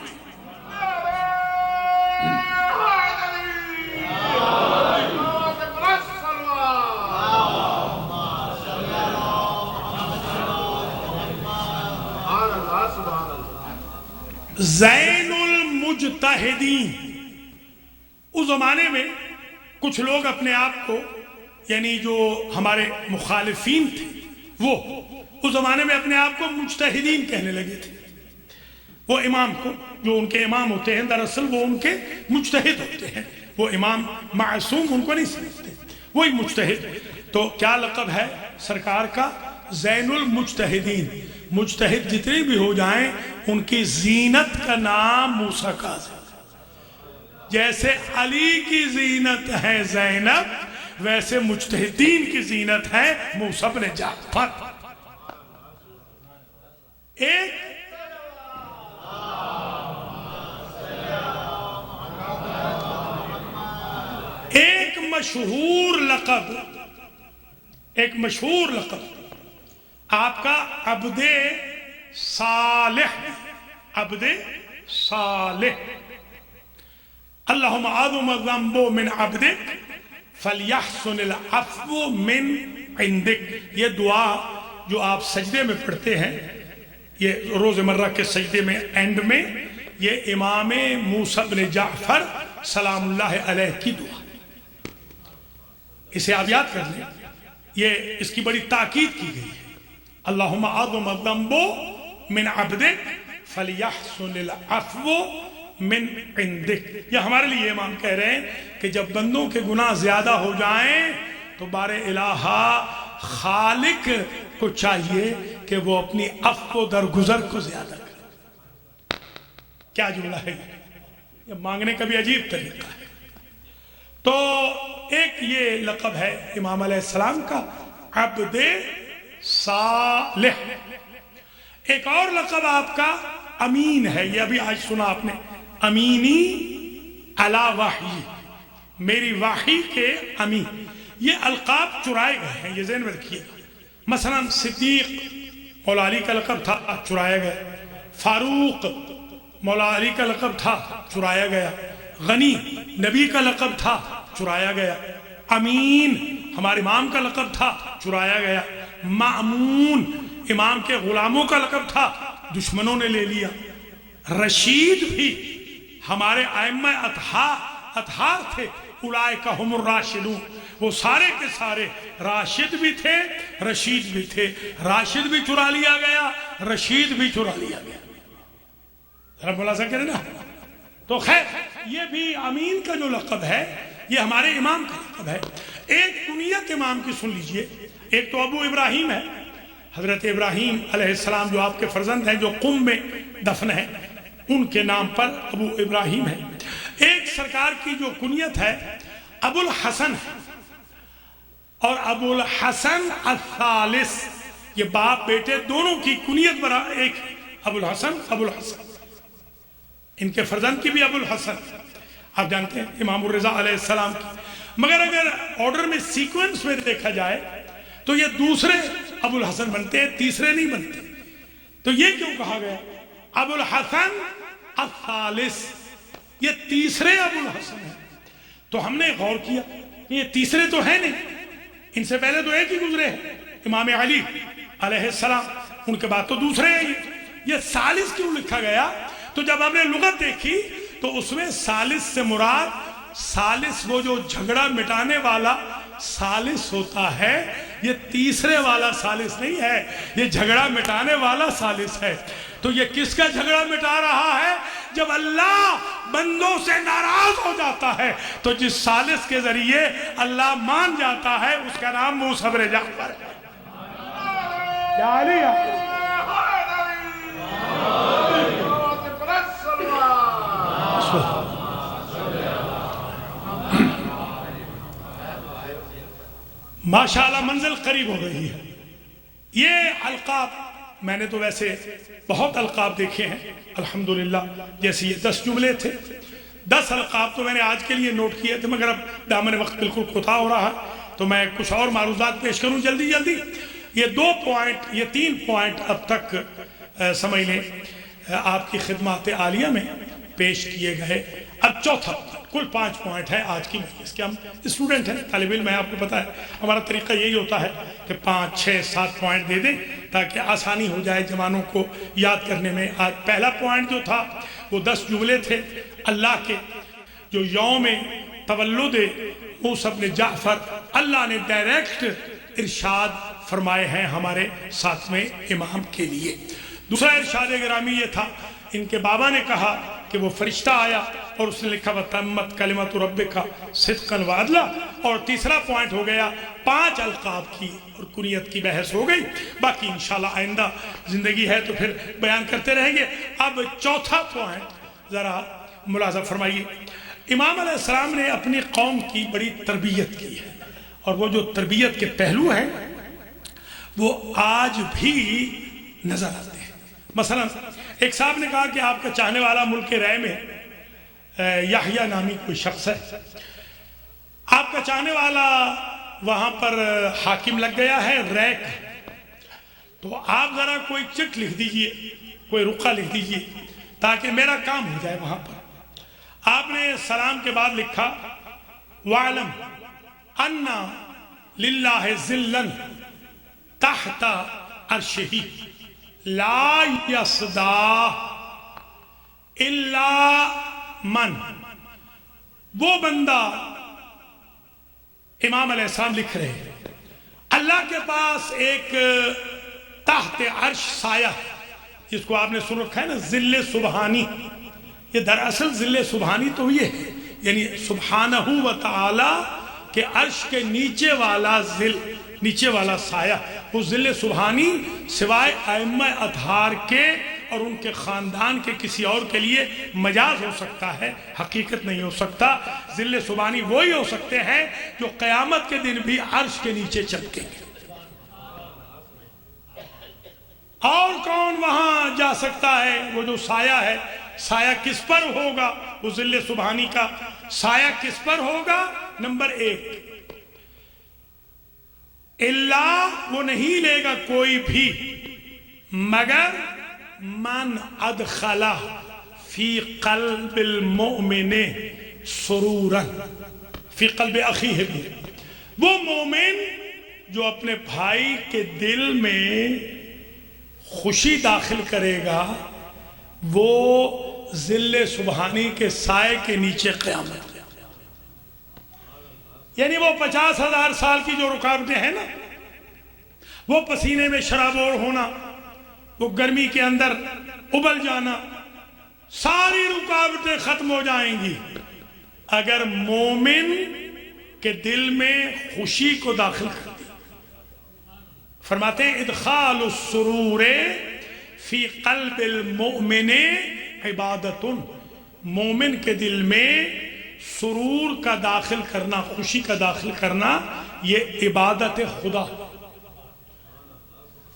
زین المجتہدین، اس زمانے میں کچھ لوگ اپنے آپ کو، یعنی جو ہمارے مخالفین تھے، وہ اس زمانے میں اپنے آپ کو مجتہدین کہنے لگے تھے۔ وہ امام کو، جو ان کے امام ہوتے ہیں، دراصل وہ ان کے مجتہد ہوتے ہیں، وہ امام معصوم ان کو نہیں سمجھتے، وہی مجتہد۔ تو کیا لقب ہے سرکار کا؟ زین المجتہدین۔ مجتہد جتنے بھی ہو جائیں ان کی زینت کا نام موسیٰ کاظم۔ جیسے علی کی زینت ہے زینب، ویسے مجتہدین کی زینت ہے موسیٰ بن جعفر۔ ایک مشہور لقب آپ کا عبد صالح، عبد صالح۔ اللہم عظم الذنب من عبدک فلیحسن العفو من عندک۔ یہ دعا جو آپ سجدے میں پڑھتے ہیں، یہ روز مرہ کے سجدے میں اینڈ میں، یہ امام موسیٰ بن جعفر سلام اللہ علیہ کی دعا، اسے آپ یاد کر لیں، یہ اس کی بڑی تاکید کی گئی ہے۔ اللہم عظم الذنب من عبدک فلیحسن العفو من عندک۔ یہ ہمارے لیے امام کہہ رہے ہیں کہ جب بندوں کے گناہ زیادہ ہو جائیں تو بار الہ خالق کو چاہیے کہ وہ اپنی عفو درگزر کو زیادہ کرے۔ کیا جملہ ہے یہ مانگنے کا بھی عجیب طریقہ ہے۔ تو ایک یہ لقب ہے امام علیہ السلام کا، عبد صالح۔ ایک اور لقب آپ کا امین ہے، یہ ابھی آج سنا آپ نے، امینی علی وحی، میری وحی کے امین۔ یہ القاب چرائے گئے ہیں، یہ ذہن میں رکھیے۔ مثلا صدیق مولا علی کا لقب تھا، چرایا گیا۔ فاروق مولا علی کا لقب تھا، چرایا گیا۔ غنی نبی کا لقب تھا، چرایا گیا. امین ہمارے امام کا لقب تھا، چرایا گیا. مأمون امام کے غلاموں کا لقب تھا، دشمنوں نے لے لیا. رشید بھی ہمارے ائمہ اطہار تھے، اولئک هم الراشدون، وہ سارے کے سارے راشد بھی تھے، رشید بھی تھے. راشد بھی چرا لیا گیا، رشید بھی چرا لیا گیا. ذرا ملاحظہ کریں نا. تو خیر یہ بھی امین کا جو لقب ہے یہ ہمارے امام کا لقب ہے. ایک کنیت امام کی سن لیجئے. ایک تو ابو ابراہیم ہے، حضرت ابراہیم علیہ السلام جو آپ کے فرزند ہیں، جو قم میں دفن ہیں، ان کے نام پر ابو ابراہیم ہے. ایک سرکار کی جو کنیت ہے ابو الحسن ہے، اور ابو الحسن الثالث، یہ باپ بیٹے دونوں کی کنیت برا ایک. ابو الحسن ان کے فرزند کی بھی ابو الحسن، آپ جانتے ہیں امام الرضا علیہ السلام کی. مگر اگر آرڈر میں سیکوینس میں دیکھا جائے تو یہ دوسرے ابو الحسن بنتے ہیں، تیسرے نہیں بنتے. تو یہ کیوں کہا گیا ابو الحسن الثالث، یہ تیسرے ابو الحسن ہیں. تو ہم نے غور کیا کہ یہ تیسرے تو ہیں نہیں، ان سے پہلے تو ایک ہی گزرے ہیں امام علی علیہ السلام، ان کے بعد تو دوسرے ہیں. یہ ثالث کیوں لکھا گیا؟ تو جب ہم نے لغت دیکھی تو اس میں ثالث سے مراد ثالث وہ جو جھگڑا مٹانے والا ثالث ہوتا ہے، یہ تیسرے والا ثالث نہیں ہے، یہ جھگڑا مٹانے والا ثالث ہے. تو یہ کس کا جھگڑا مٹا رہا ہے؟ جب اللہ بندوں سے ناراض ہو جاتا ہے تو جس ثالث کے ذریعے اللہ مان جاتا ہے اس کا نام موسیٰ بن جعفر ہے. ماشاءاللہ منزل قریب ہو رہی ہے. یہ القاب میں نے تو ویسے بہت القاب دیکھے ہیں الحمدللہ، جیسے یہ 10 جملے تھے. 10 القاب تو میں نے آج کے لیے نوٹ کیے تھے، مگر اب دامن وقت بالکل کوتا ہو رہا ہے تو میں کچھ اور معروضات پیش کروں جلدی جلدی. یہ 2 پوائنٹ، یہ 3 پوائنٹ اب تک سمجھ لیں آپ کی خدمات عالیہ میں پیش کیے گئے. اب چوتھا، کل 5 پوائنٹ ہے آج کی مجلس کے. ہم اسٹوڈنٹ ہیں، طالب علم ہے، آپ کو پتہ ہے ہمارا طریقہ یہی ہوتا ہے کہ 5 6 7 پوائنٹ دے دیں تاکہ آسانی ہو جائے جوانوں کو یاد کرنے میں. آج پہلا پوائنٹ جو تھا وہ 10 جملے تھے اللہ کے، جو یوم تولد موسیٰ بن جعفر اللہ نے ڈائریکٹ ارشاد فرمائے ہیں ہمارے 7ویں امام کے لیے. دوسرا ارشاد گرامی یہ تھا، ان کے بابا نے کہا کہ وہ فرشتہ آیا اور اس نے لکھا وَتَمَّتْ كَلِمَةُ رَبِّكَ صِدْقًا وَعَدْلًا. اور تیسرا پوائنٹ ہو گیا 5 القاب کی اور کنیت کی بحث ہو گئی. باقی انشاءاللہ آئندہ زندگی ہے تو پھر بیان کرتے رہیں گے. اب چوتھا پوائنٹ ذرا ملاحظہ فرمائیے. امام علیہ السلام نے اپنی قوم کی بڑی تربیت کی ہے، اور وہ جو تربیت کے پہلو ہیں وہ آج بھی نظر آتے ہیں. مثلا ایک صاحب نے کہا کہ آپ کا چاہنے والا ملک رائے میں یحییٰ نامی کوئی شخص ہے، آپ کا چاہنے والا وہاں پر حاکم لگ گیا ہے ریک، تو آپ ذرا کوئی چٹ لکھ دیجئے، کوئی رقعہ لکھ دیجئے تاکہ میرا کام ہو جائے وہاں پر. آپ نے سلام کے بعد لکھا وَعْلَمْ أَنَّ لِلَّهِ ظِلًّا تَحْتَ عَرْشِهِ لا یصدا الا من. وہ بندہ امام علیہ السلام لکھ رہے ہیں اللہ کے پاس ایک تحت عرش سایہ، جس کو آپ نے سن رکھا ہے نا ظل سبحانی. یہ دراصل ظل سبحانی تو یہ ہے، یعنی سبحانہ و تعالی کے عرش کے نیچے والا ظل، نیچے والا سایہ. وہ ظل سبحانی سوائے ائمہ اطہار کے اور ان کے خاندان کے کسی اور کے لیے مجاز ہو سکتا ہے، حقیقت نہیں ہو سکتا. ظل سبحانی وہی ہو سکتے ہیں جو قیامت کے دن بھی عرش کے نیچے چمکیں گے. اور کون وہاں جا سکتا ہے؟ وہ جو سایہ ہے، سایہ کس پر ہوگا؟ وہ ظل سبحانی کا سایہ کس پر ہوگا؟ نمبر 1، اللہ وہ نہیں لے گا کوئی بھی مگر من ادخلہ فی قلب المؤمن سرورا فی قلب اخیہ بھی، وہ مومن جو اپنے بھائی کے دل میں خوشی داخل کرے گا وہ ظل سبحانی کے سائے کے نیچے قیامت، یعنی وہ 50,000 سال کی جو رکاوٹیں ہیں نا، وہ پسینے میں شرابور ہونا، وہ گرمی کے اندر ابل جانا، ساری رکاوٹیں ختم ہو جائیں گی اگر مومن کے دل میں خوشی کو داخل کر دیا۔ فرماتے ہیں ادخال السرور فی قلب المؤمن عبادت، مومن کے دل میں سرور کا داخل کرنا، خوشی کا داخل کرنا، یہ عبادت خدا،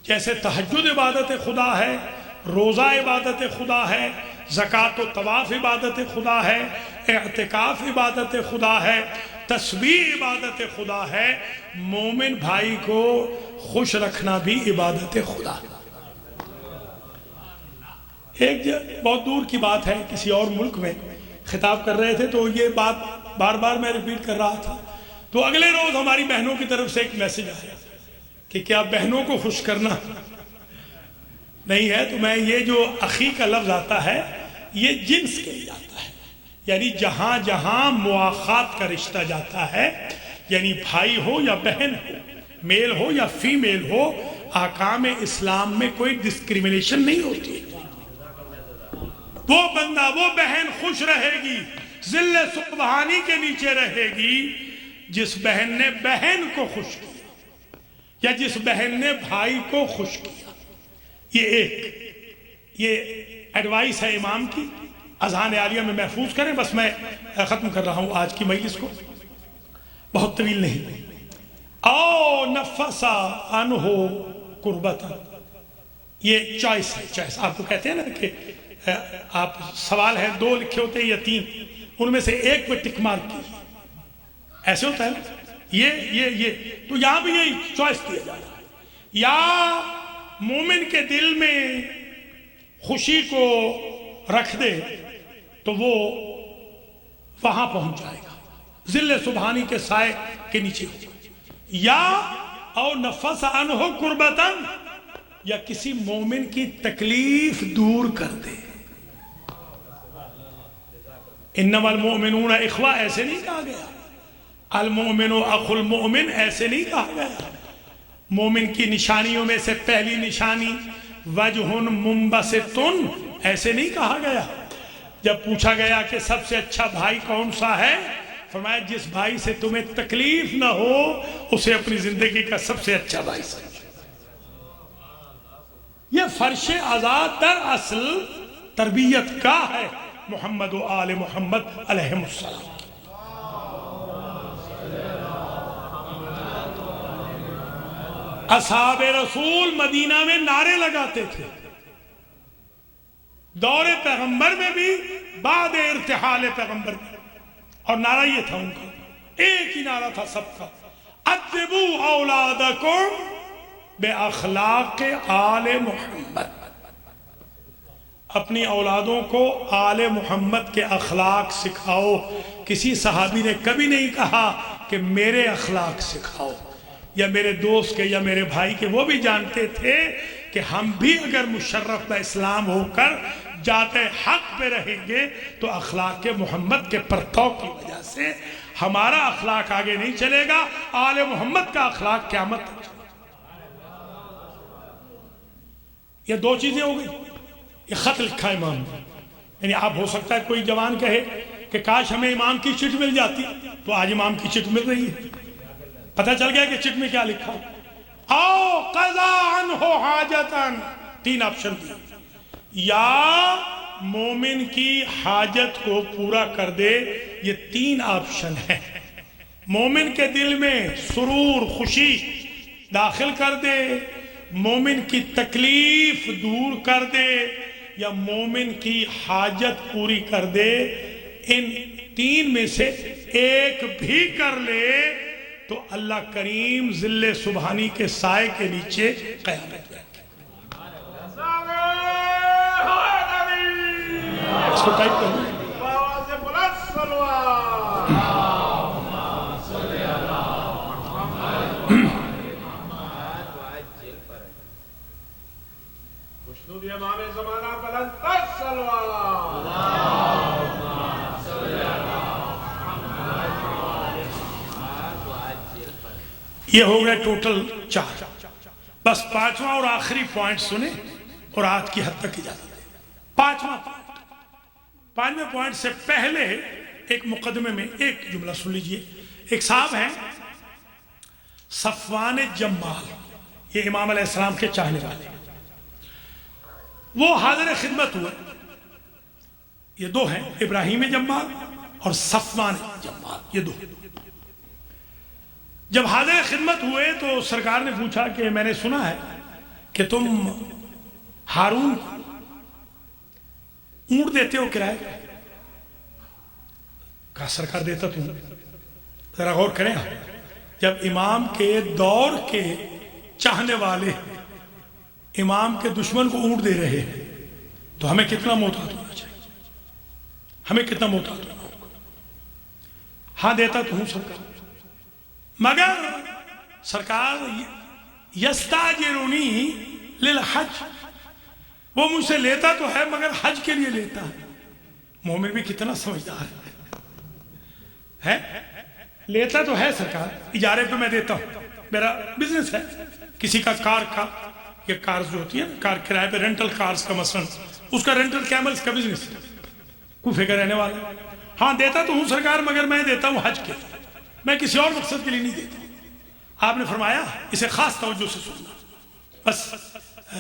جیسے تہجد عبادت خدا ہے، روزہ عبادت خدا ہے، زکوٰۃ و طواف عبادت خدا ہے، اعتکاف عبادت خدا ہے، تسبیح عبادت خدا ہے، مومن بھائی کو خوش رکھنا بھی عبادت خدا ہے۔ ایک بہت دور کی بات ہے، کسی اور ملک میں خطاب کر رہے تھے تو یہ بات بار بار میں ریپیٹ کر رہا تھا، تو اگلے روز ہماری بہنوں کی طرف سے ایک میسج آیا کہ کیا بہنوں کو خوش کرنا نہیں ہے؟ تو میں یہ جو اخی کا لفظ آتا ہے یہ جنس کے لیے آتا ہے، یعنی جہاں جہاں مواخات کا رشتہ جاتا ہے، یعنی بھائی ہو یا بہن ہو، میل ہو یا فیمیل ہو، احکام اسلام میں کوئی ڈسکریمنیشن نہیں ہوتی۔ وہ بندہ، وہ بہن خوش رہے گی، ظل سبحانی کے نیچے رہے گی جس بہن نے بہن کو خوش کیا یا جس بہن نے بھائی کو خوش کیا۔ یہ ایڈوائس ہے امام کی، اذہان عالیہ میں محفوظ کریں۔ بس میں ختم کر رہا ہوں آج کی مجلس کو، بہت طویل نہیں۔ او نفس عنہ کربتا، یہ چوائس ہے، چوائس آپ کو کہتے ہیں نا کہ آپ سوال ہے 2 لکھے ہوتے ہیں یا 3، ان میں سے ایک پہ ٹک مارک کی، ایسے ہوتا ہے نا، یہ تو یہاں بھی یہی چوائس دیا جا رہا ہے، یا مومن کے دل میں خوشی کو رکھ دے تو وہ وہاں پہنچ جائے گا، ظل سبحانی کے سائے کے نیچے ہوگا، یا او نفس عنہ کربتاً، یا کسی مومن کی تکلیف دور کر دے۔ انما المؤمنون اخوہ ایسے نہیں کہا گیا، المؤمن اخو المؤمن ایسے نہیں کہا گیا۔ مومن کی نشانیوں میں سے پہلی نشانی وجہ منبسط، ایسے نہیں کہا گیا۔ جب پوچھا گیا کہ سب سے اچھا بھائی کون سا ہے، فرمایا جس بھائی سے تمہیں تکلیف نہ ہو اسے اپنی زندگی کا سب سے اچھا بھائی سمجھو۔ یہ فرش آزاد در اصل تربیت کا ہے محمد و آل محمد علیہ السلام۔ اصحاب رسول مدینہ میں نعرے لگاتے تھے، دور پیغمبر میں بھی، بعد ارتحال پیغمبر میں، اور نعرہ یہ تھا ان کا، ایک ہی نعرہ تھا سب کا، ادبوا اولادکم باخلاق آل محمد، اپنی اولادوں کو آل محمد کے اخلاق سکھاؤ۔ کسی صحابی نے کبھی نہیں کہا کہ میرے اخلاق سکھاؤ یا میرے دوست کے یا میرے بھائی کے، وہ بھی جانتے تھے کہ ہم بھی اگر مشرف اسلام ہو کر جاتے حق پہ رہیں گے تو اخلاق محمد کے پرتو کی وجہ سے ہمارا اخلاق آگے نہیں چلے گا، آل محمد کا اخلاق قیامت تک چلے گا۔ یہ 2 چیزیں ہو گئی۔ یہ خط لکھا امام نے، یعنی آپ ہو سکتا ہے کوئی جوان کہے کہ کاش ہمیں امام کی چٹ مل جاتی، تو آج امام کی چٹ مل رہی ہے، پتہ چل گیا کہ چٹ میں کیا لکھا۔ او قضا عنہ حاجتاً، 3 آپشن دی، یا مومن کی حاجت کو پورا کر دے، یہ 3 آپشن ہے۔ مومن کے دل میں سرور خوشی داخل کر دے، مومن کی تکلیف دور کر دے، یا مومن کی حاجت پوری کر دے۔ ان 3 میں سے ایک بھی کر لے تو اللہ کریم ظل سبحانی کے سائے کے نیچے قیامت میں۔ اس کو ٹائپ کرنا درود امام زمانہ بلند تر صلوات. یہ ہو گئے ٹوٹل 4. بس 5واں اور آخری پوائنٹ سنیں اور آج کی حد تک اجازت دیں. 5ویں پوائنٹ سے پہلے ایک مقدمے میں ایک جملہ سن لیجئے. ایک صاحب ہیں صفوان جمال، یہ امام علیہ السلام کے چاہنے والے، وہ حاضر خدمت ہوئے. یہ 2 ہیں، ابراہیم جمال اور صفوان جمال، یہ 2. جب حاضر خدمت ہوئے تو سرکار نے پوچھا کہ میں نے سنا ہے کہ تم ہارون کو اونٹ دیتے ہو کرائے پہ. کہا سرکار دیتا تم. ذرا غور کریں آپ، جب امام کے دور کے چاہنے والے امام کے دشمن کو اونٹ دے رہے ہیں تو ہمیں کتنا محتاط ہونا چاہیے، ہمیں کتنا محتاط ہونا ہوگا. ہاں دیتا تو ہوں سرکار، مگر سرکار یستاجرونی للحج، وہ مجھ سے لیتا تو ہے مگر حج کے لیے لیتا ہے. مومن بھی کتنا سمجھدار ہے، لیتا تو ہے سرکار، اجارے پہ میں دیتا ہوں، میرا بزنس ہے. کسی کا کار کا، یہ کارز جو ہوتی ہے نا، کار کرائے پہ، رینٹل کارز کا مثلا، اس کا رینٹل کیملز کا بزنس ہے، کوفے کا رہنے والا. ہاں دیتا تو ہوں سرکار مگر میں دیتا ہوں حج کے، میں کسی اور مقصد کے لیے نہیں دیتا. آپ نے فرمایا اسے خاص توجہ سے سننا. بس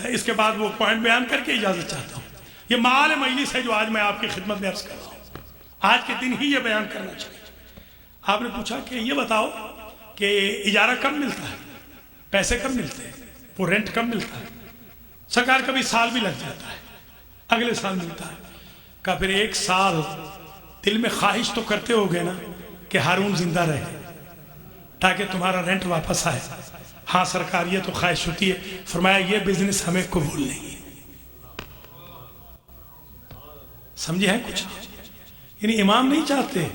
اس کے بعد وہ پوائنٹ بیان کر کے اجازت چاہتا ہوں. یہ معال مجلس ہے جو آج میں آپ کی خدمت میں عرض کر رہا ہوں. آج کے دن ہی یہ بیان کرنا چاہیے. آپ نے پوچھا کہ یہ بتاؤ کہ اجارہ کب ملتا ہے، پیسے کب ملتے ہیں، وہ رینٹ کب ملتا ہے. سرکار کبھی سال بھی لگ جاتا ہے، اگلے سال ملتا ہے. کہ پھر 1 سال دل میں خواہش تو کرتے ہو گے نا کہ ہارون زندہ رہے تاکہ تمہارا رینٹ واپس آئے. ہاں سرکار یہ تو خواہش ہوتی ہے. فرمایا یہ بزنس ہمیں قبول نہیں ہے. سمجھے ہیں کچھ؟ یعنی امام نہیں چاہتے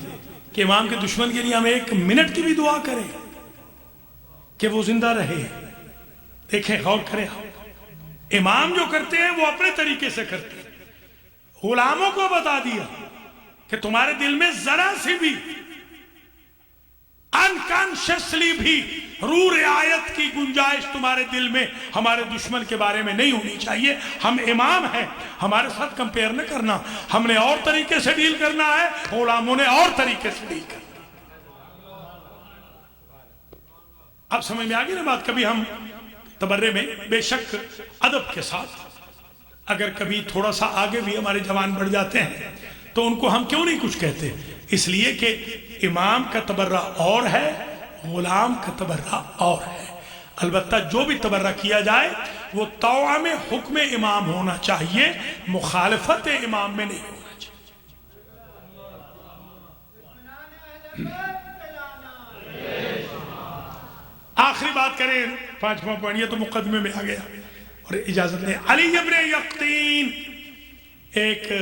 کہ امام کے دشمن کے لیے ہم 1 منٹ کی بھی دعا کریں کہ وہ زندہ رہے. دیکھیں غور کریں، امام جو کرتے ہیں وہ اپنے طریقے سے کرتے ہیں. غلاموں کو بتا دیا کہ تمہارے دل میں ذرا سی بھی انکانشسلی بھی روح رعایت کی گنجائش تمہارے دل میں ہمارے دشمن کے بارے میں نہیں ہونی چاہیے. ہم امام ہیں، ہمارے ساتھ کمپیئر نہ کرنا. ہم نے اور طریقے سے ڈیل کرنا ہے، غلاموں نے اور طریقے سے ڈیل کرنا. اب سمجھ میں آگئی نا بات. کبھی ہم تبرے میں بے شک ادب کے ساتھ اگر کبھی تھوڑا سا آگے بھی ہمارے جوان بڑھ جاتے ہیں تو ان کو ہم کیوں نہیں کچھ کہتے؟ اس لیے کہ امام کا تبرہ اور ہے، غلام کا تبرہ اور ہے. البتہ جو بھی تبرہ کیا جائے وہ توأم حکم امام ہونا چاہیے، مخالفت امام میں نہیں ہونا چاہیے. آخری بات کریں، 5واں پوائنٹ، یہ تو مقدمے میں آ گیا اور اجازت دیں. علی ابن یقطین ایک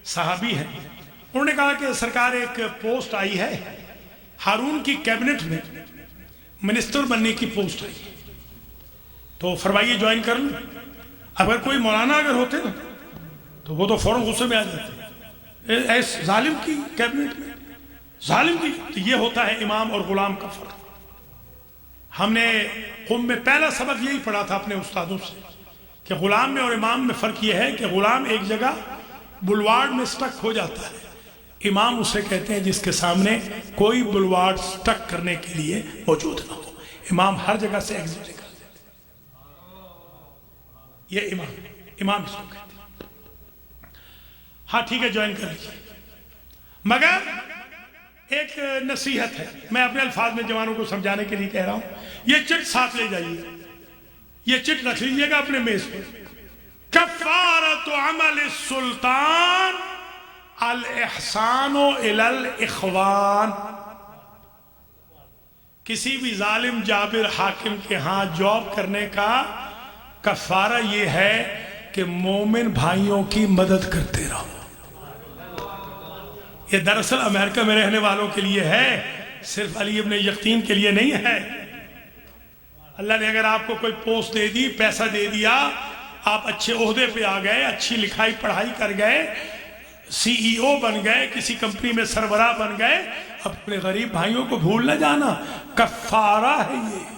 صحابی ہے. انہوں نے کہا کہ سرکار ایک پوسٹ آئی ہے، ہارون کی کیبنٹ میں منسٹر بننے کی پوسٹ آئی ہے، تو فرمائیے جوائن کر لوں. اگر کوئی مولانا اگر ہوتے نا تو وہ تو فوراً غصے میں آ جاتے. ایس ظالم کی کیبنٹ میں، ظالم کی. تو یہ ہوتا ہے امام اور غلام کا فرق. ہم نے قم میں پہلا سبق یہی پڑھا تھا اپنے استادوں سے کہ غلام میں اور امام میں فرق یہ ہے کہ غلام ایک جگہ بلواڑ میں سٹک ہو جاتا ہے، امام اسے کہتے ہیں جس کے سامنے کوئی بلواڑ سٹک کرنے کے لیے موجود نہ ہو. امام ہر جگہ سے ایگزٹ کر دیتے ہیں. یہ امام اس کو کہتے ہیں. ہاں ٹھیک ہے جوائن کر لیجیے، مگر ایک نصیحت ہے، میں اپنے الفاظ میں جوانوں کو سمجھانے کے لیے کہہ رہا ہوں. یہ چٹ ساتھ لے جائیے، یہ چٹ رکھ لیجیے گا اپنے میز پہ. کفارت عمل السلطان الاحسان الی الاخوان. کسی بھی ظالم جابر حاکم کے ہاں جاب کرنے کا کفارہ یہ ہے کہ مومن بھائیوں کی مدد کرتے رہو. یہ دراصل امریکہ میں رہنے والوں کے لیے ہے، صرف علی ابن یقطین کے لیے نہیں ہے. اللہ نے اگر آپ کو کوئی پوسٹ دے دی، پیسہ دے دیا آپ اچھے عہدے پہ آ گئے، اچھی لکھائی پڑھائی کر گئے، سی ای او بن گئے، کسی کمپنی میں سربراہ بن گئے، اپنے غریب بھائیوں کو بھول نہ جانا، کفارہ ہے یہ۔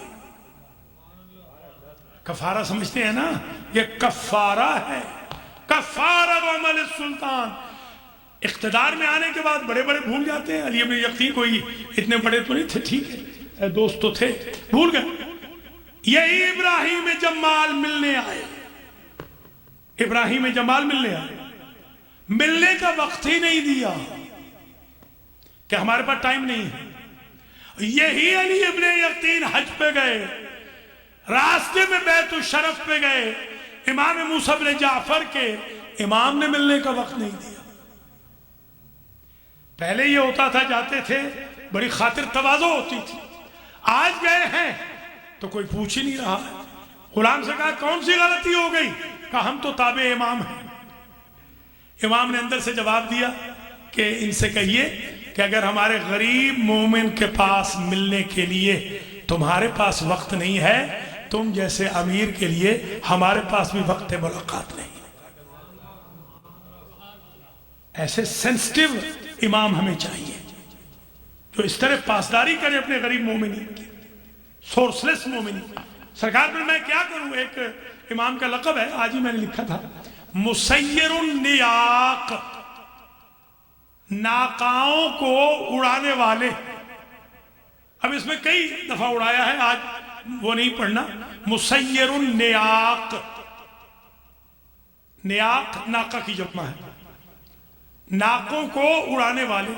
کفارہ سمجھتے ہیں نا، یہ کفارہ ہے، کفارہ عمل السلطان۔ اقتدار میں آنے کے بعد بڑے بڑے بھول جاتے ہیں۔ علی بن یقین کوئی اتنے بڑے تو نہیں تھے، ٹھیک ہے، دوست تو تھے، بھول گئے۔ یہی ابراہیم جمال ملنے آئے، ابراہیم جمال ملنے آئے، ملنے کا وقت ہی نہیں دیا کہ ہمارے پاس ٹائم نہیں ہے۔ یہی علی ابن یقین حج پہ گئے، راستے میں بیت الشرف پہ گئے، امام موسیٰ بن جعفر کے امام نے ملنے کا وقت نہیں دیا۔ پہلے یہ ہوتا تھا، جاتے تھے، بڑی خاطر تواضع ہوتی تھی، آج گئے ہیں تو کوئی پوچھ ہی نہیں رہا۔ غلام سے کہا کون سی غلطی ہو گئی؟ کہا ہم تو تابع امام ہیں۔ امام نے اندر سے جواب دیا کہ ان سے کہیے کہ اگر ہمارے غریب مومن کے پاس ملنے کے لیے تمہارے پاس وقت نہیں ہے، تم جیسے امیر کے لیے ہمارے پاس بھی وقت ملاقات نہیں۔ ایسے سینسٹیو امام ہمیں چاہیے جو اس طرح پاسداری کرے اپنے غریب مومنین کی، سورسلیس مومنین۔ سرکار پر میں کیا کروں، ایک امام کا لقب ہے، آج ہی میں نے لکھا تھا، مسیر النیاق، ناقاؤں کو اڑانے والے۔ اب اس میں کئی دفعہ اڑایا ہے، آج وہ نہیں پڑھنا۔ مسیر النیاق، نیاق ناقہ کی جمع ہے، ناقوں کو اڑانے والے۔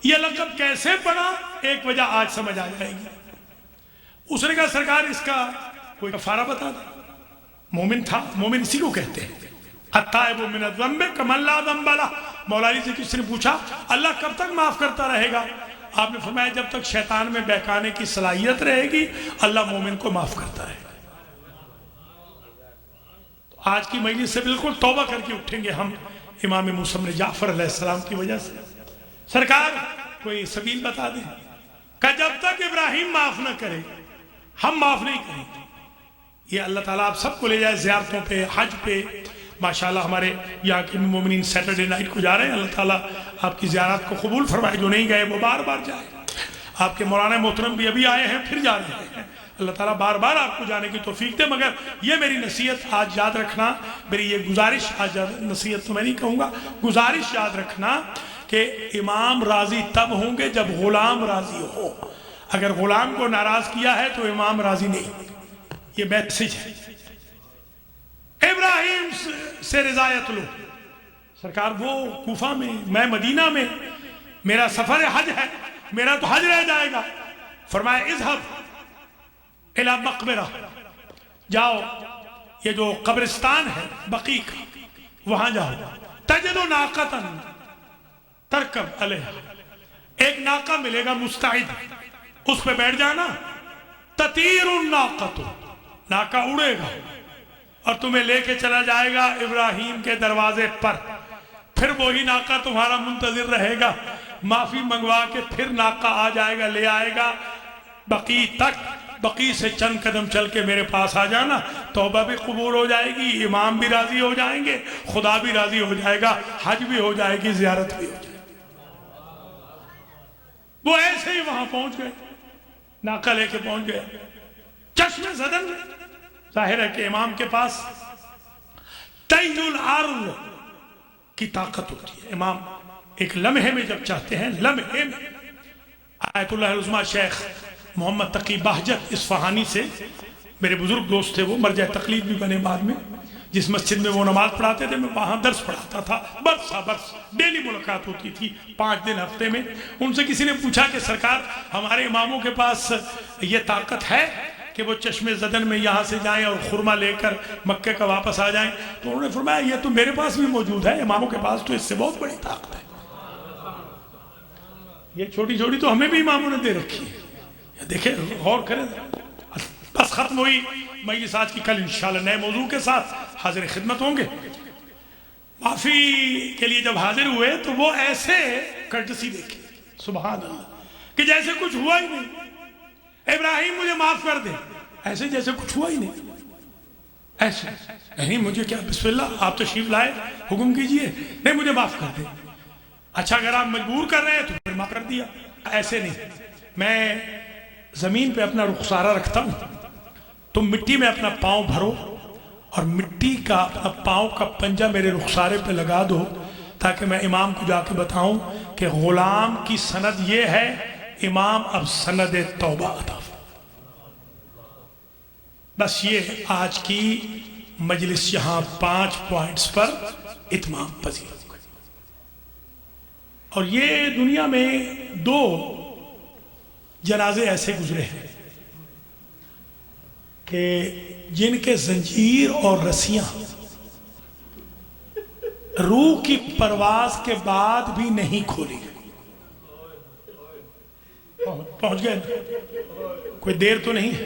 یہ لقب کیسے پڑا، ایک وجہ آج سمجھ آ جائے گی۔ اس نے کہا سرکار اس کا کوئی کفارہ بتا دیں۔ مومن تھا، مومن اسی کو کہتے ہیں، التائب من الذنب کمن لا ذنب لہ۔ مولا علی سے کسی نے پوچھا اللہ کب تک معاف کرتا رہے گا؟ آپ نے فرمایا جب تک شیطان میں بہکانے کی صلاحیت رہے گی اللہ مومن کو معاف کرتا رہے گا۔ تو آج کی مجلس سے بالکل توبہ کر کے اٹھیں گے ہم امام موسیٰ بن جعفر علیہ السلام کی وجہ سے۔ سرکار کوئی سبیل بتا دیں کہ جب تک ابراہیم معاف نہ کرے ہم معاف نہیں کریں گے۔ یہ اللہ تعالیٰ آپ سب کو لے جائے زیارتوں پہ، حج پہ۔ ماشاءاللہ ہمارے یہاں کے مومنین سیٹرڈے نائٹ کو جا رہے ہیں، اللہ تعالیٰ آپ کی زیارت کو قبول فرمائے، جو نہیں گئے وہ بار بار جائے۔ آپ کے مولانا محترم بھی ابھی آئے ہیں، پھر جا رہے ہیں، اللہ تعالیٰ بار بار آپ کو جانے کی توفیق دے۔ مگر یہ میری نصیحت آج یاد رکھنا، میری یہ گزارش، آج نصیحت تو میں نہیں کہوں گا، گزارش یاد رکھنا کہ امام راضی تب ہوں گے جب غلام راضی ہو۔ اگر غلام کو ناراض کیا ہے تو امام راضی نہیں۔ یہ میسج ہے۔ ابراہیم سے رضایت لو۔ سرکار وہ کوفہ میں، میں مدینہ میں، میرا سفر حج ہے، میرا تو حج رہ جائے گا۔ فرمایا اذهب الى مقبرہ، جاؤ یہ جو قبرستان ہے بقیع کا، وہاں جاؤ، تجد ناقۃ ترکب علیہا، ایک ناقہ ملے گا مستعد، اس پہ بیٹھ جانا، تطیر الناقۃ، ناقہ اڑے گا اور تمہیں لے کے چلا جائے گا ابراہیم کے دروازے پر۔ پھر وہی ناقہ تمہارا منتظر رہے گا، معافی منگوا کے پھر ناقہ آ جائے گا، لے آئے گا بقیع تک۔ بقیع سے چند قدم چل کے میرے پاس آ جانا، توبہ بھی قبول ہو جائے گی، امام بھی راضی ہو جائیں گے، خدا بھی راضی ہو جائے گا، حج بھی ہو جائے گی، زیارت بھی ہو جائے گی۔ وہ ایسے ہی وہاں پہنچ گئے، ناقہ لے کے پہنچ گئے چشم زدن میں۔ ظاہر ہے کہ امام کے پاس تیل العرض کی طاقت ہوتی ہے۔ امام ایک لمحے میں جب چاہتے ہیں، لمحے میں۔ آیت اللہ العظمہ شیخ محمد تقی بہجت اصفہانی سے، میرے بزرگ دوست تھے، وہ مرجع تقلید بھی بنے بعد میں، جس مسجد میں وہ نماز پڑھاتے تھے میں وہاں درس پڑھاتا تھا، برس ڈیلی ملاقات ہوتی تھی 5 دن ہفتے میں۔ ان سے کسی نے پوچھا کہ سرکار ہمارے اماموں کے پاس یہ طاقت ہے کہ وہ چشم زدن میں یہاں سے جائیں اور خرما لے کر مکے کا واپس آ جائیں؟ تو انہوں نے فرمایا یہ تو میرے پاس بھی موجود ہے، اماموں کے پاس تو اس سے بہت بڑی طاقت ہے۔ یہ چھوٹی چھوٹی تو ہمیں بھی اماموں نے دے رکھی ہے، دیکھیں غور کریں۔ بس ختم ہوئی مجلس آج کی، کل انشاءاللہ نئے موضوع کے ساتھ حاضر خدمت ہوں گے۔ معافی کے لیے جب حاضر ہوئے تو وہ ایسے کرٹسی دیکھے، سبحان اللہ، کہ جیسے کچھ ہوا ہی نہیں۔ ابراہیم مجھے معاف کر دے، ایسے جیسے کچھ ہوا ہی نہیں۔ ایسے نہیں مجھے کیا، بسم اللہ آپ تشریف لائے، حکم کیجئے، نہیں مجھے معاف کر دیں. اچھا اگر آپ مجبور کر رہے ہیں تو پھر معاف کر دیا. ایسے نہیں، میں زمین پہ اپنا رخسارہ رکھتا ہوں، تم مٹی میں اپنا پاؤں بھرو اور مٹی کا اپنا پاؤں کا پنجہ میرے رخسارے پہ لگا دو، تاکہ میں امام کو جا کے بتاؤں کہ غلام کی سند یہ ہے، امام اب سند توبہ عطا فرمائے. بس یہ آج کی مجلس یہاں 5 پوائنٹس پر اتمام پذیر ہو گئی. اور یہ دنیا میں 2 جنازے ایسے گزرے ہیں کہ جن کے زنجیر اور رسیاں روح کی پرواز کے بعد بھی نہیں کھولی گئی. پہنچ گئے، کوئی دیر تو نہیں ہے.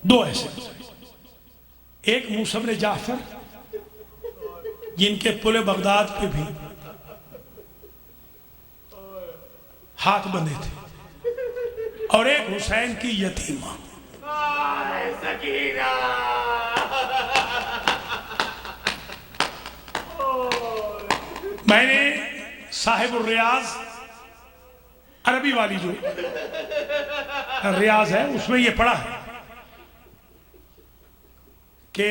2 ایسے، ایک موسیٰ بن جعفر جن کے پل بغداد پہ بھی ہاتھ بندھے تھے، اور ایک حسین کی یتیمہ. میں نے صاحب الریاض عربی والی جو ریاض ہے اس میں یہ پڑھا ہے کہ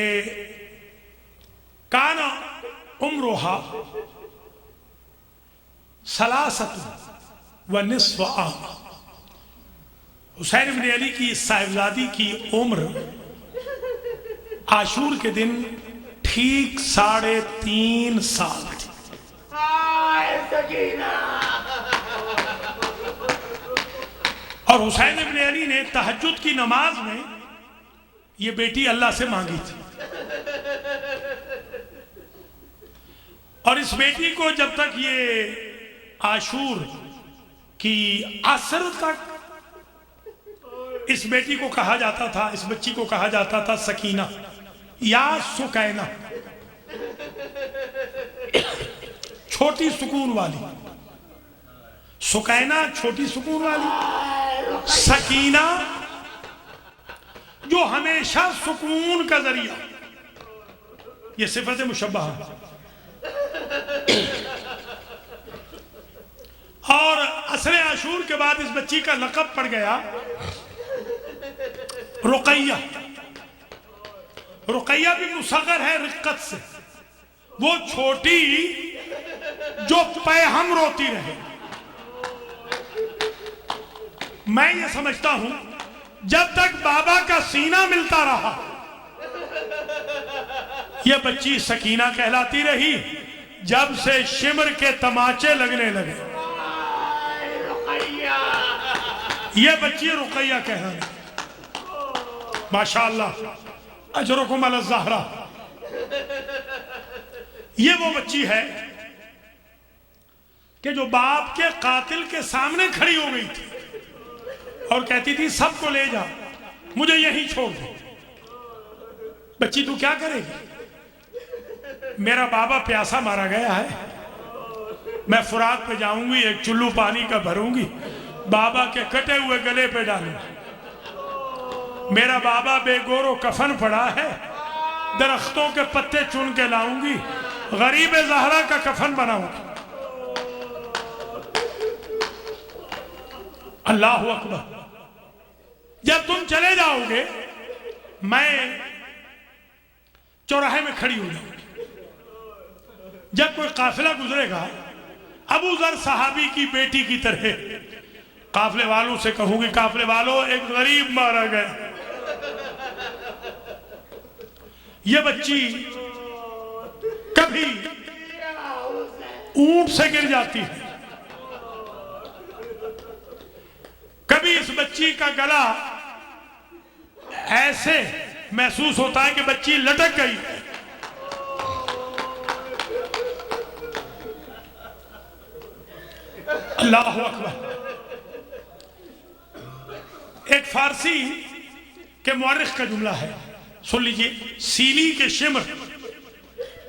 کانا عمرہا 3 عام. حسین بن علی کی صاحبزادی کی عمر عاشور کے دن ٹھیک 3.5 سال تھی. اور حسین بن علی نے تہجد کی نماز میں یہ بیٹی اللہ سے مانگی تھی، اور اس بیٹی کو جب تک یہ عاشور کی عصر تک اس بیٹی کو کہا جاتا تھا، اس بچی کو کہا جاتا تھا سکینہ یا سکینہ، چھوٹی سکون والی. سکینہ چھوٹی سکون والی، سکینہ جو ہمیشہ سکون کا ذریعہ. یہ صفت مشبہہ. اور عصر عاشور کے بعد اس بچی کا لقب پڑ گیا رقیہ. رقیہ بھی مصغر ہے رقت سے، وہ چھوٹی جو پیہم روتی رہے. میں یہ سمجھتا ہوں جب تک بابا کا سینہ ملتا رہا یہ بچی سکینہ کہلاتی رہی. جب سے شمر کے تماچے لگنے لگے یہ بچی رقیہ کہلانے. ماشاءاللہ اجرکم علی الزہرا. یہ وہ بچی ہے کہ جو باپ کے قاتل کے سامنے کھڑی ہو گئی تھی اور کہتی تھی سب کو لے جا، مجھے یہیں چھوڑ دے. بچی تو کیا کرے گی؟ میرا بابا پیاسا مارا گیا ہے، میں فرات پہ جاؤں گی، ایک چلو پانی کا بھروں گی، بابا کے کٹے ہوئے گلے پہ ڈالوں گی. میرا بابا بے گور و کفن پڑا ہے، درختوں کے پتے چن کے لاؤں گی، غریب زہرا کا کفن بناؤں گی. اللہ اکبر. جب تم چلے جاؤ گے میں چوراہے میں کھڑی ہو جاؤں گی. جب کوئی قافلہ گزرے گا ابو ذر صحابی کی بیٹی کی طرح قافلے والوں سے کہوں گی قافلے والوں ایک غریب مارا گیا. یہ بچی کبھی اونٹ سے گر جاتی ہے، کبھی اس بچی کا گلا ایسے محسوس ہوتا ہے کہ بچی لٹک گئی. اللہ اکبر. ایک فارسی کے مورخ کا جملہ ہے، سن لیجئے. سیلی کے شمر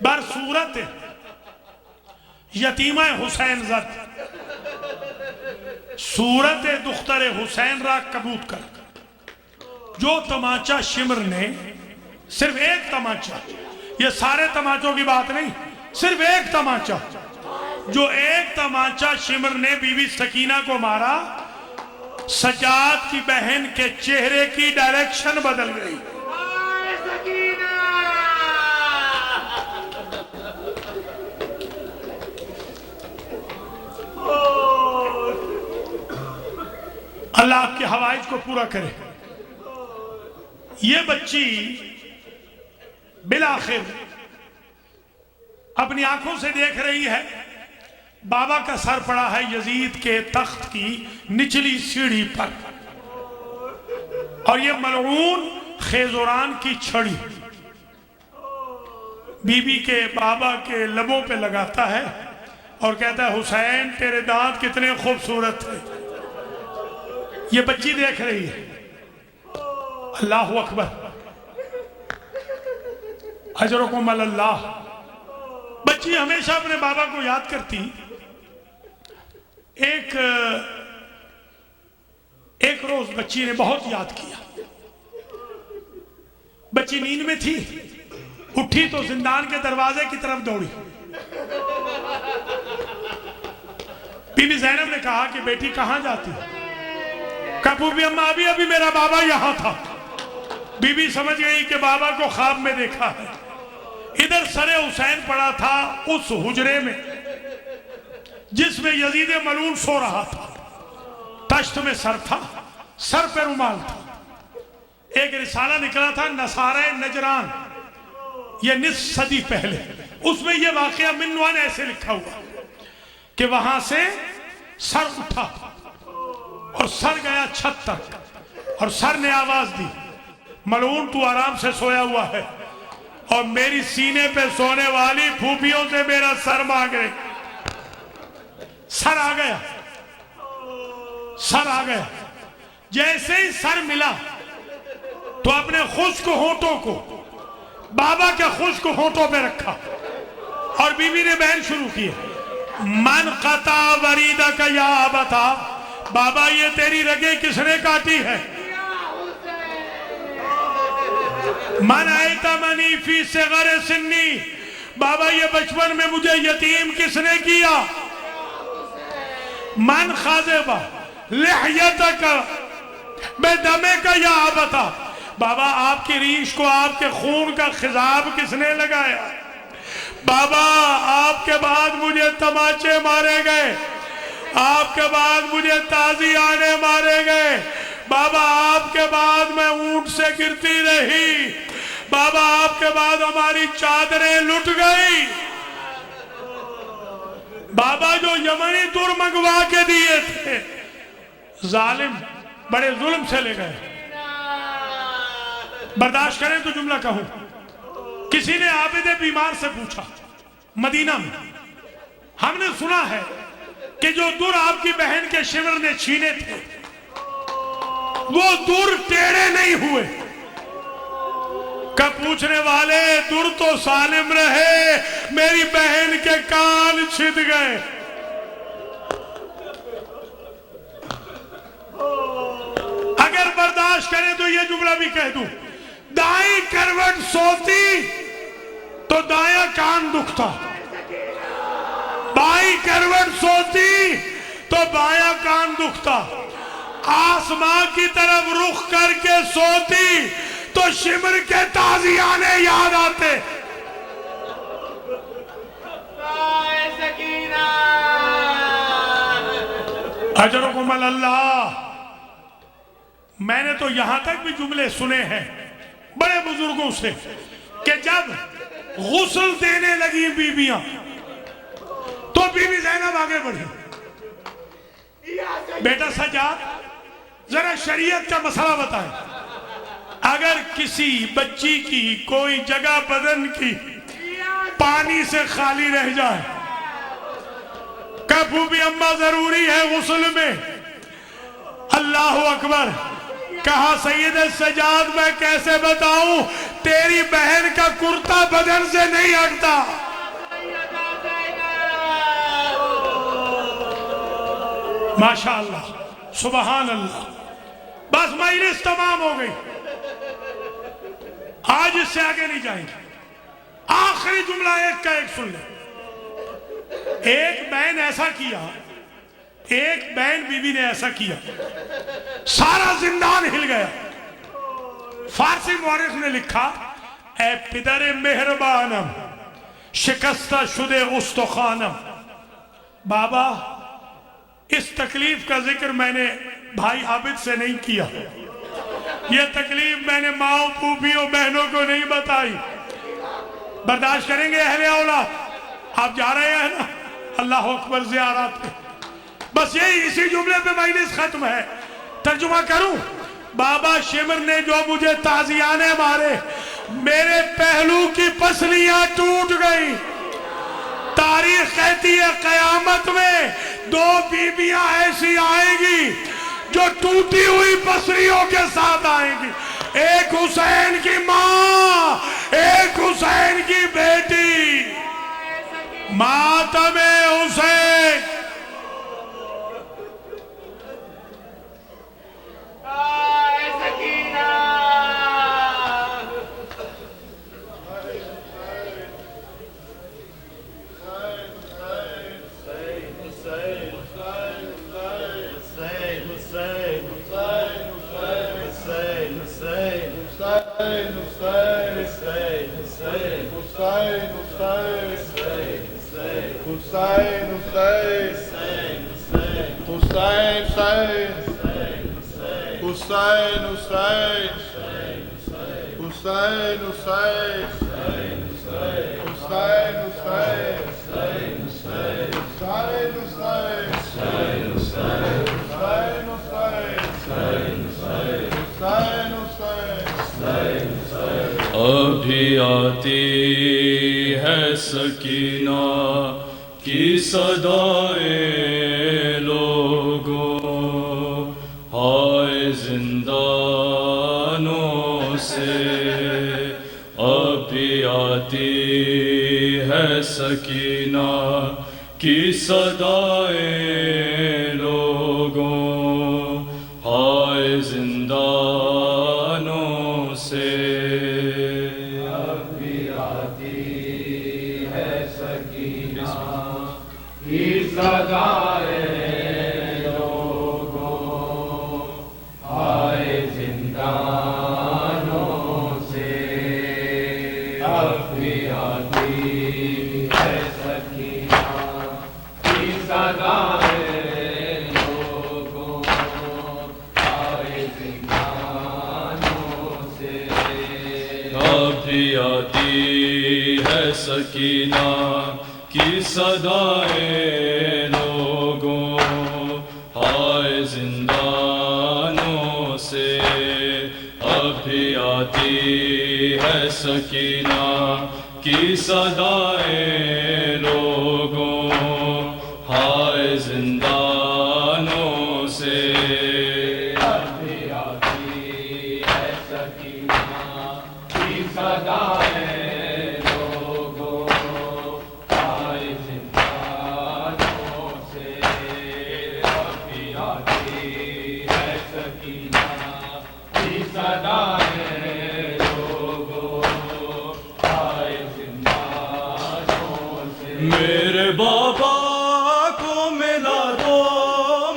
بر صورت یتیمہ حسین زد، صورت دختر حسین را کبوت کر. جو تماچا شمر نے، صرف ایک تماچا، یہ سارے تماچوں کی بات نہیں، صرف ایک تماچا، جو ایک تماچا شمر نے بی بی سکینہ کو مارا، سجاد کی بہن کے چہرے کی ڈائریکشن بدل گئی۔ اللہ آپ کے حوائج کو پورا کرے۔ یہ بچی بالآخر اپنی آنکھوں سے دیکھ رہی ہے بابا کا سر پڑا ہے یزید کے تخت کی نچلی سیڑھی پر، اور یہ ملعون خیزوران کی چھڑی بی بی کے بابا کے لبوں پہ لگاتا ہے اور کہتا ہے حسین تیرے دانت کتنے خوبصورت تھے۔ یہ بچی دیکھ رہی ہے۔ اللہ اکبر، اجرکم اللہ۔ بچی ہمیشہ اپنے بابا کو یاد کرتی۔ ایک روز بچی نے بہت یاد کیا۔ بچی نیند میں تھی، اٹھی تو زندان کے دروازے کی طرف دوڑی۔ بی بی زینب نے کہا کہ بیٹی کہاں جاتی؟ کہا پھوپھی اماں ابھی میرا بابا یہاں تھا۔ بی بی سمجھ گئی کہ بابا کو خواب میں دیکھا ہے۔ ادھر سر حسین پڑا تھا اس حجرے میں جس میں یزید ملعون سو رہا تھا۔ تشت میں سر تھا، سر پہ رومال تھا۔ ایک رسالہ نکلا تھا نصارہ نجران، یہ نصف صدی پہلے، اس میں یہ واقعہ منوان ایسے لکھا ہوا کہ وہاں سے سر اٹھا اور سر گیا چھت تک، اور سر نے آواز دی ملعون تو آرام سے سویا ہوا ہے اور میری سینے پہ سونے والی پھوپھیوں سے میرا سر مانگ رہے۔ سر آ گیا، سر آ گیا۔ جیسے ہی سر ملا تو اپنے خشک ہونٹوں کو بابا کے خشک ہونٹوں پہ رکھا اور بی بی نے بہن شروع کی، من قطع وریدک یا ابتا، بابا یہ تیری رگیں کس نے کاٹی ہے؟ من ایتمنی فی صغر سنی، بابا یہ بچپن میں مجھے یتیم کس نے کیا؟ من خاذب لحیتک بدمک یا ابتا، بابا آپ کی ریش کو آپ کے خون کا خضاب کس نے لگایا؟ بابا آپ کے بعد مجھے تماچے مارے گئے، آپ کے بعد مجھے تازیانے مارے گئے، بابا آپ کے بعد میں اونٹ سے گرتی رہی، بابا آپ کے بعد ہماری چادریں لٹ گئی، بابا جو یمنی در منگوا کے دیے تھے ظالم بڑے ظلم سے لے گئے۔ برداشت کریں تو جملہ کہوں، کسی نے عابد بیمار سے پوچھا مدینہ میں، ہم نے سنا ہے کہ جو در آپ کی بہن کے شمر نے چھینے تھے وہ در ٹیڑے نہیں ہوئے۔ کہ پوچھنے والے در تو سالم رہے، میری بہن کے کان چھد گئے۔ اگر برداشت کریں تو یہ جملہ بھی کہہ دوں، دائیں کروٹ سوتی تو دایاں کان دکھتا، بائیں کروٹ سوتی تو بایاں کان دکھتا، آسمان کی طرف رخ کر کے سوتی تو شمر کے تازیانے یاد آتے۔ اجرکم اللہ۔ میں نے تو یہاں تک بھی جملے سنے ہیں بڑے بزرگوں سے کہ جب غسل دینے لگی بیویاں تو بی بی زینب آگے بڑھی، بیٹا سجاد ذرا شریعت کا مسئلہ بتائیں، اگر کسی بچی کی کوئی جگہ بدن کی پانی سے خالی رہ جائے، کہ پھوپھی اماں ضروری ہے غسل میں؟ اللہ اکبر۔ کہا سید سجاد میں کیسے بتاؤں، تیری بہن کا کرتا بدن سے نہیں ہٹتا۔ ماشاءاللہ، سبحان اللہ۔ بس مجلس تمام ہو گئی۔ آج اس سے آگے نہیں جائیں گے. آخری جملہ ایک کا ایک سن لیں. ایک بہن ایسا کیا, ایک بہن بیوی نے ایسا کیا, سارا زندان ہل گیا. فارسی مورخ نے لکھا, اے پدر مہربانم شکستہ شدے استخوانم. بابا اس تکلیف کا ذکر میں نے بھائی عابد سے نہیں کیا, یہ تکلیف میں نے ماؤں پھوپھیوں بہنوں کو نہیں بتائی. برداشت کریں گے اہل اولاد؟ آپ جا رہے ہیں نا اللہ اکبر زیارات پہ. بس یہی اسی جملے پہ مجلس ختم ہے. ترجمہ کروں, بابا شمر نے جو مجھے تازیانے مارے, میرے پہلو کی پسلیاں ٹوٹ گئی. تاریخ کہتی ہے قیامت میں دو بیویاں ایسی آئیں گی جو ٹوٹی ہوئی پسلیوں کے ساتھ آئیں گی. ایک حسین کی ماں, ایک حسین کی بیٹی. ماتم حسین. ابھی آتی ہے سکینہ کی صدائے لوگوں, ہائے زندانوں سے. ابھی آتی ہے سکینہ کی صدائے لوگوں, ہائے زندانوں سے. سکینہ کی صدائے لوگوں, ہائے زندانوں سے. ابھی آتی ہے سکینہ کی صدائے لوگوں, ہائے زندانوں سے. ابھی آتی ہے سکینہ کی صدائے میرے بابا کو ملا دو,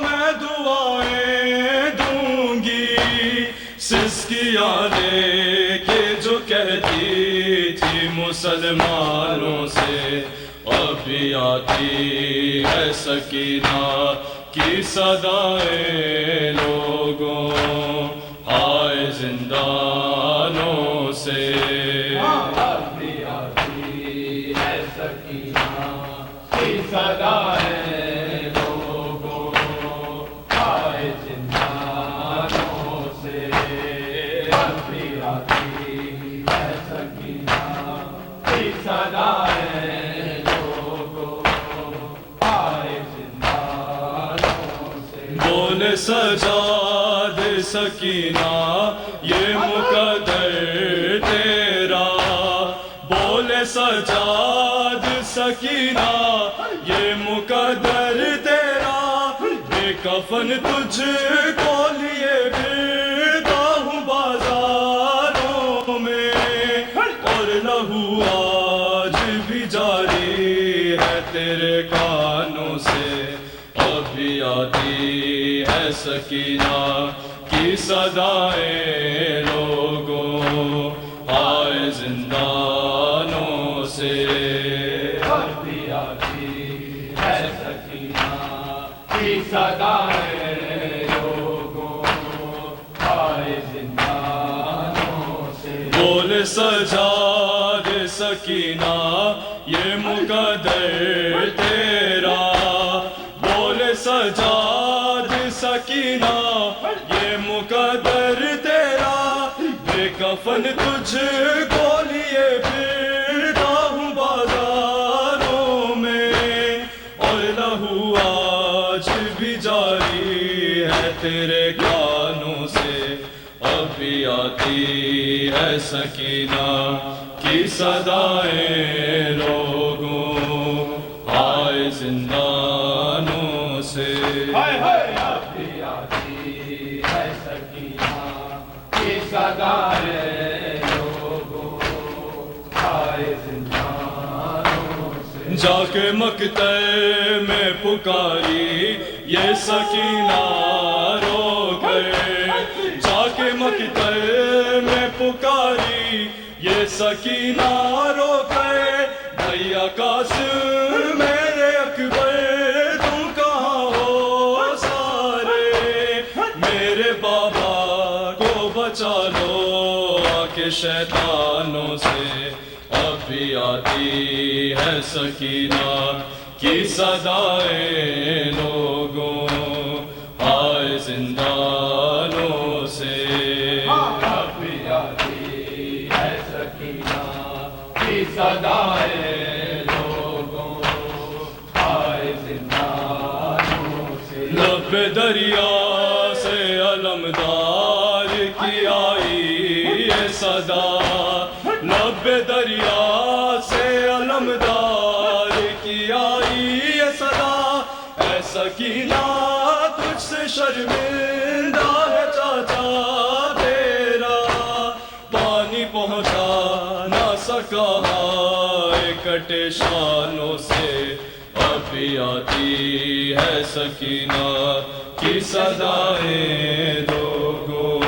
میں دعائیں دوں گی. سسکیاں لے کے جو کہتی تھی مسلمانوں سے. ابھی آتی ہے سکینہ کی صدائے لوگوں, ہائے زندانوں سے. ابھی آتی ہے سکینہ کی صدائے لوگوں, ہائے زندانوں سے. ابھی آتی ہے سکینہ کی صدائے لوگوں, ہائے زندانوں سے. بولے سجاد سکینہ یہ مقدر تیرا, بولے سجاد سکینہ یہ مقدر تیرا. بے کفن تجھ کو لیے پھرتا ہوں بازاروں میں, ہے سکینہ کی صدائیں لوگوں آئے زندانوں سے اب بھی آتی ہے سکینہ کی صدائیں لوگوں آئے زندانوں سے بول سجاد سکینہ یہ مقدر تیرا بول سجاد سکینہ یہ مقدر تیرا بے کفن تجھ کو لیے پھرتا ہوں بازاروں میں اور لہو آج بھی جاری ہے تیرے کانوں سے اب بھی آتی ہے سکینہ کی صدائیں لوگوں آئے زندانوں سے اب بھی آتی ہے سکینہ کی صدائیں لوگوں آئے زندانوں سے جا کے مقتل میں پکاری یہ سکینہ رو گئے جا کے مقتل میں پکاری یہ سکینہ رو گئے بھیا قاسم میرے اکبر تم کہاں ہو سارے میرے بابا کو بچا لو آکے شیطانوں سے اب بھی آتی ہے سکینہ کی صدائیں لوگوں آئے زندانوں سے اب بھی آتی ہے سکینہ کی صدائیں لوگوں آئے زندانوں سے لب دریا سے علمدار کی آئی یہ صدا لب دریا سے علمدار کی آئی یہ صدا اے سکینہ تجھ سے شرمندہ ہے چاچا تیرا پانی پہنچا نہ سکا کٹے شانوں سے اب بھی آتی ہے سکینہ کی صدائیں لوگوں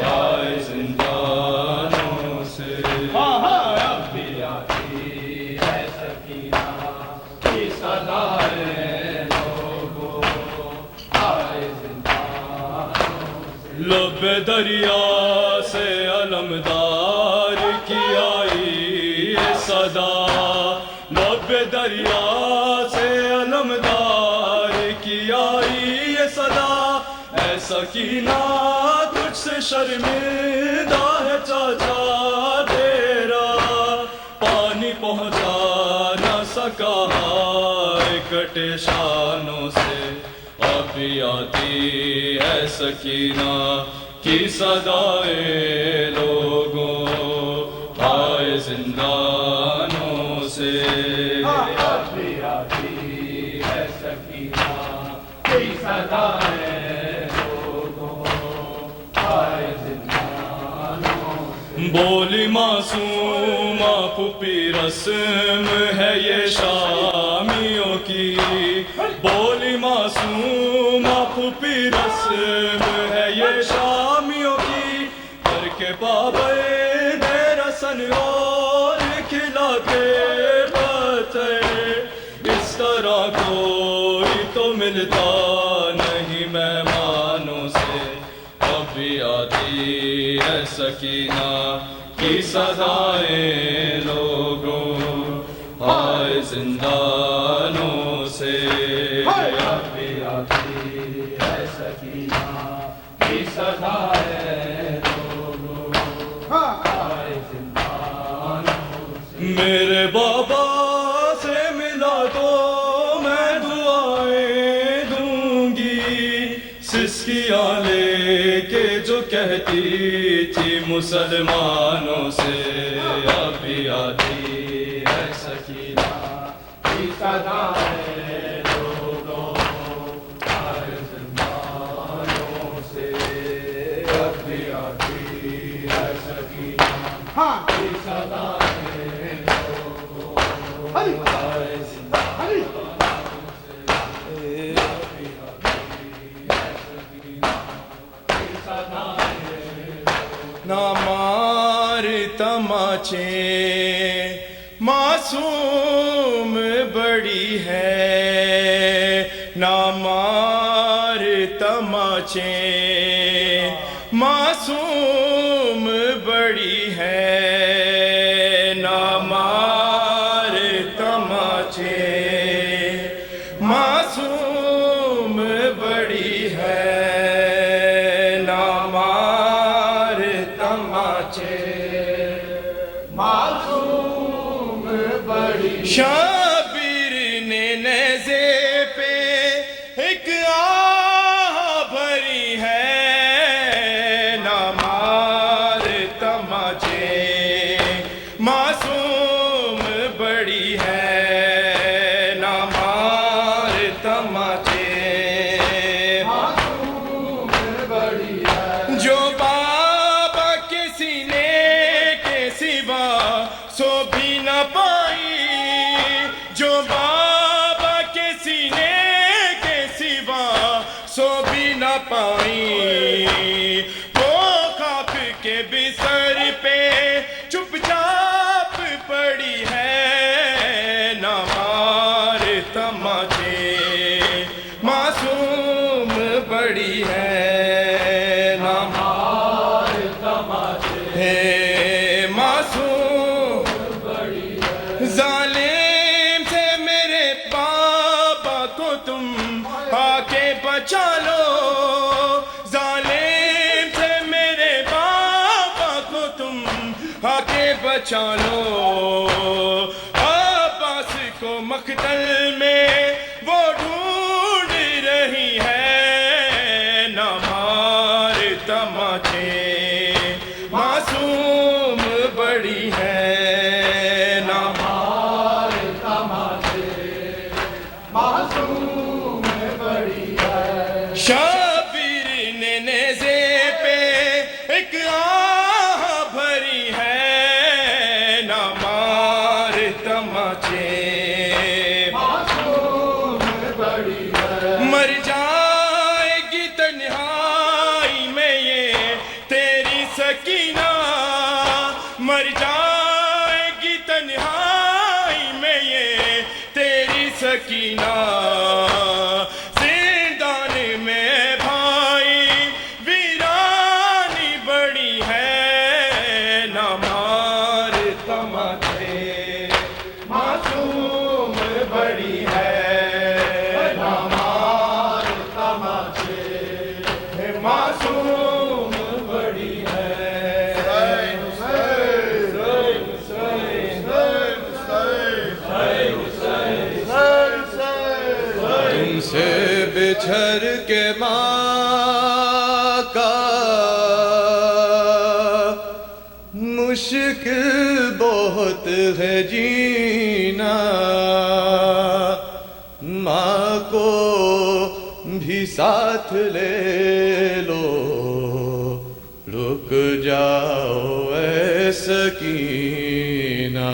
آئے زندانوں سے اب بھی آتی ہے سکینہ کی صدائیں لوگوں آئے زندانوں سے لب دریا سے علمدار کی آئی یہ صدا لب دریا سے علمدار کی آئی یہ صدا اے سکینہ تجھ سے شرمندہ ہے چاچا تیرا پانی پہنچا نہ سکا کٹے شانوں سے اب بھی آتی ہے سکینہ کی صدائیں لوگوں آئے زندانوں سے اب بھی آتی ہے سکینہ کی صدائیں لوگوں آئے زندانوں سے بولی معصومہ پھوپھی رسم ہے یہ شامیوں کی بولی معصومہ پھوپھی رسم ہے یہ شامیوں کی کر کے بابے دے رسن اور کھلا کے پتھر اس طرح کوئی تو ملتا نہیں مہمانوں سے اب بھی آتی ہے سکینہ کی صدائیں لوگوں آئے زندانوں سے اب بھی آتی ہے سکینہ کی صدائیں لوگوں آئے زندانوں سے میرے بابا سے ملا تو میں دعائیں دوں گی سسکیاں لے کے جو کہتی تھی مسلمانوں سے اب بھی آتی ہے سکینہ کی صدائیں لوگوں آئے زندانوں سے اب بھی آتی ہے سکینہ کی صدائیں لوگوں آئے زندانوں سے اب بھی آتی ہے نہ مار تماچے معصوم بڑی ہے نہ مار تماچے معصوم بڑی ہے نہ مار تماچے معصوم بڑی ہے نہ مار تماچے معصوم بڑی شابیر نے نیزے پہ ایک آہ بھری ہے نہ مار تماچے معصوم بڑی ہے نہ مار تماچے معصوم بڑی ہے جو بابا کے سینے کے سوا سو بھی نہ پائی جو بابا کے سینے کے سوا سو بھی نہ پائی وہ خاک کے بستر پہ چپ چاپ پڑی ہے نہ مار تماچے معصوم بڑی ہے نہ مار تماچے معصوم بڑی ہے ظالم سے میرے بابا کو تم آ کے بچا لو ظالم سے میرے بابا کو تم آ کے بچا لو عباس کو مقتل میں وہ ڈھونڈ رہی ہے نہ مار تماچے معصوم بڑی ہے نہ مار تماچے معصوم بڑی ہے شابیر نے نیزے پہ ایک آہ بھری ہے نہ مار تماچے معصوم بڑی ہے مر جائے گی تنہائی میں یہ تیری سکینہ مر جائے گی تنہائی میں یہ تیری سکینہ زندان میں بھائی ویرانی بڑی ہے نہ مار تماچے معصوم بڑی ہے نہ مار تماچے معصوم بڑی ہے تم سے بچھڑ کے ماں کا مشکل بہت ہے جینا ماں کو بھی ساتھ لے لو رک جاؤ اے سکینہ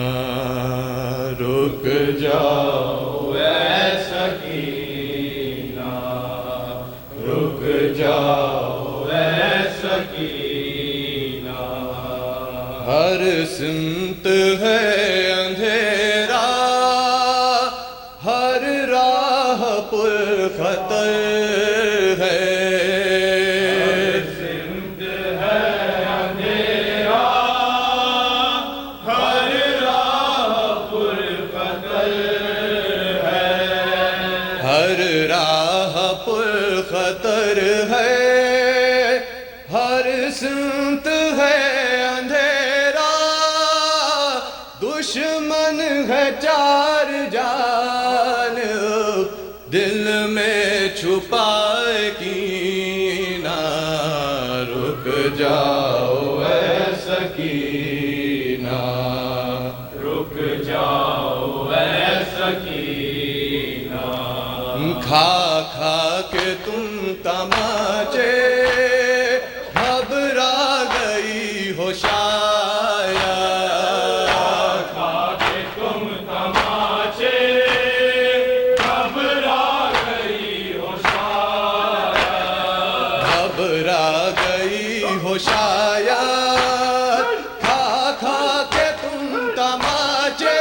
رک جاؤ اے سکینہ رک جاؤ اے سکینہ ہر سمت ہے اندھیرا ہر راہ پر خطر ہے ہر راہ پر خطر ہے ہر سمت ہے اندھیرا دشمن ہے چار جانب دل میں چھپائے کینہ رک جاؤ اے سکینہ رک جاؤ اے سکینہ کھا کھا کے تم تماچے گھبرا گئی ہو شاید کھا کے تم تماچے گھبرا گئی ہو شاید شاید کھا کھا کے تم تماچے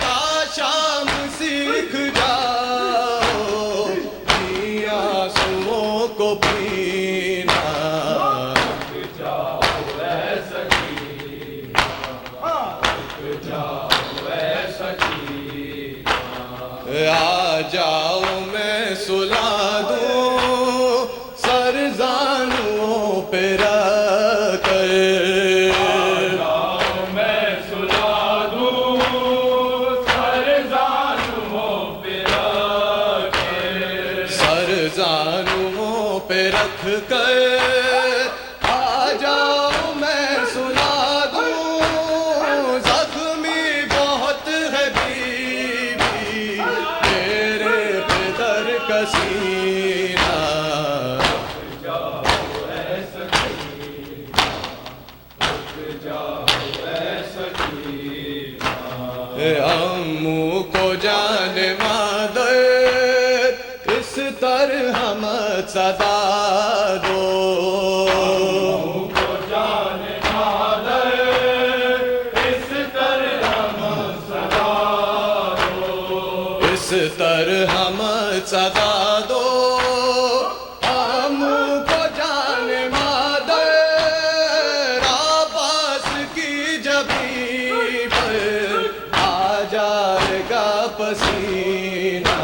تا شام سیکھ جاؤ آنسوؤں کو پینا آ جاؤ میں سلا دوں سر زانوں پہ رکھ کر میں سلا دوں سر زانوں پہ رکھ سر زانوں پہ رکھ کر آ جاؤ میں سلا دوں زخمی بہت ہے بیوی تیرے پدر کا سینہ امو کو جان مادر اس طرح مت صدا دو اس طرح مت صدا دو امو کو جان مادر عباس کی جبین پر آ جائے گا پسینہ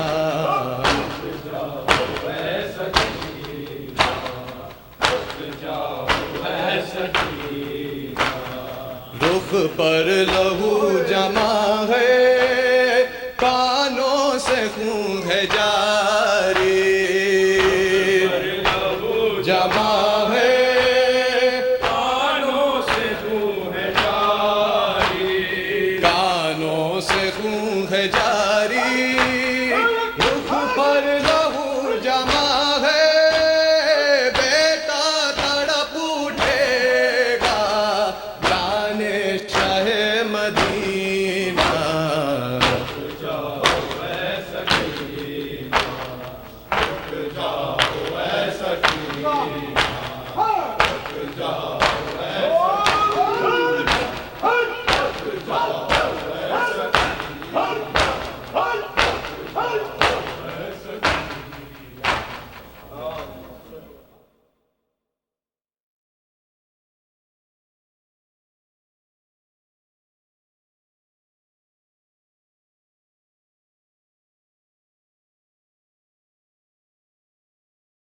رخ پر لہو جمع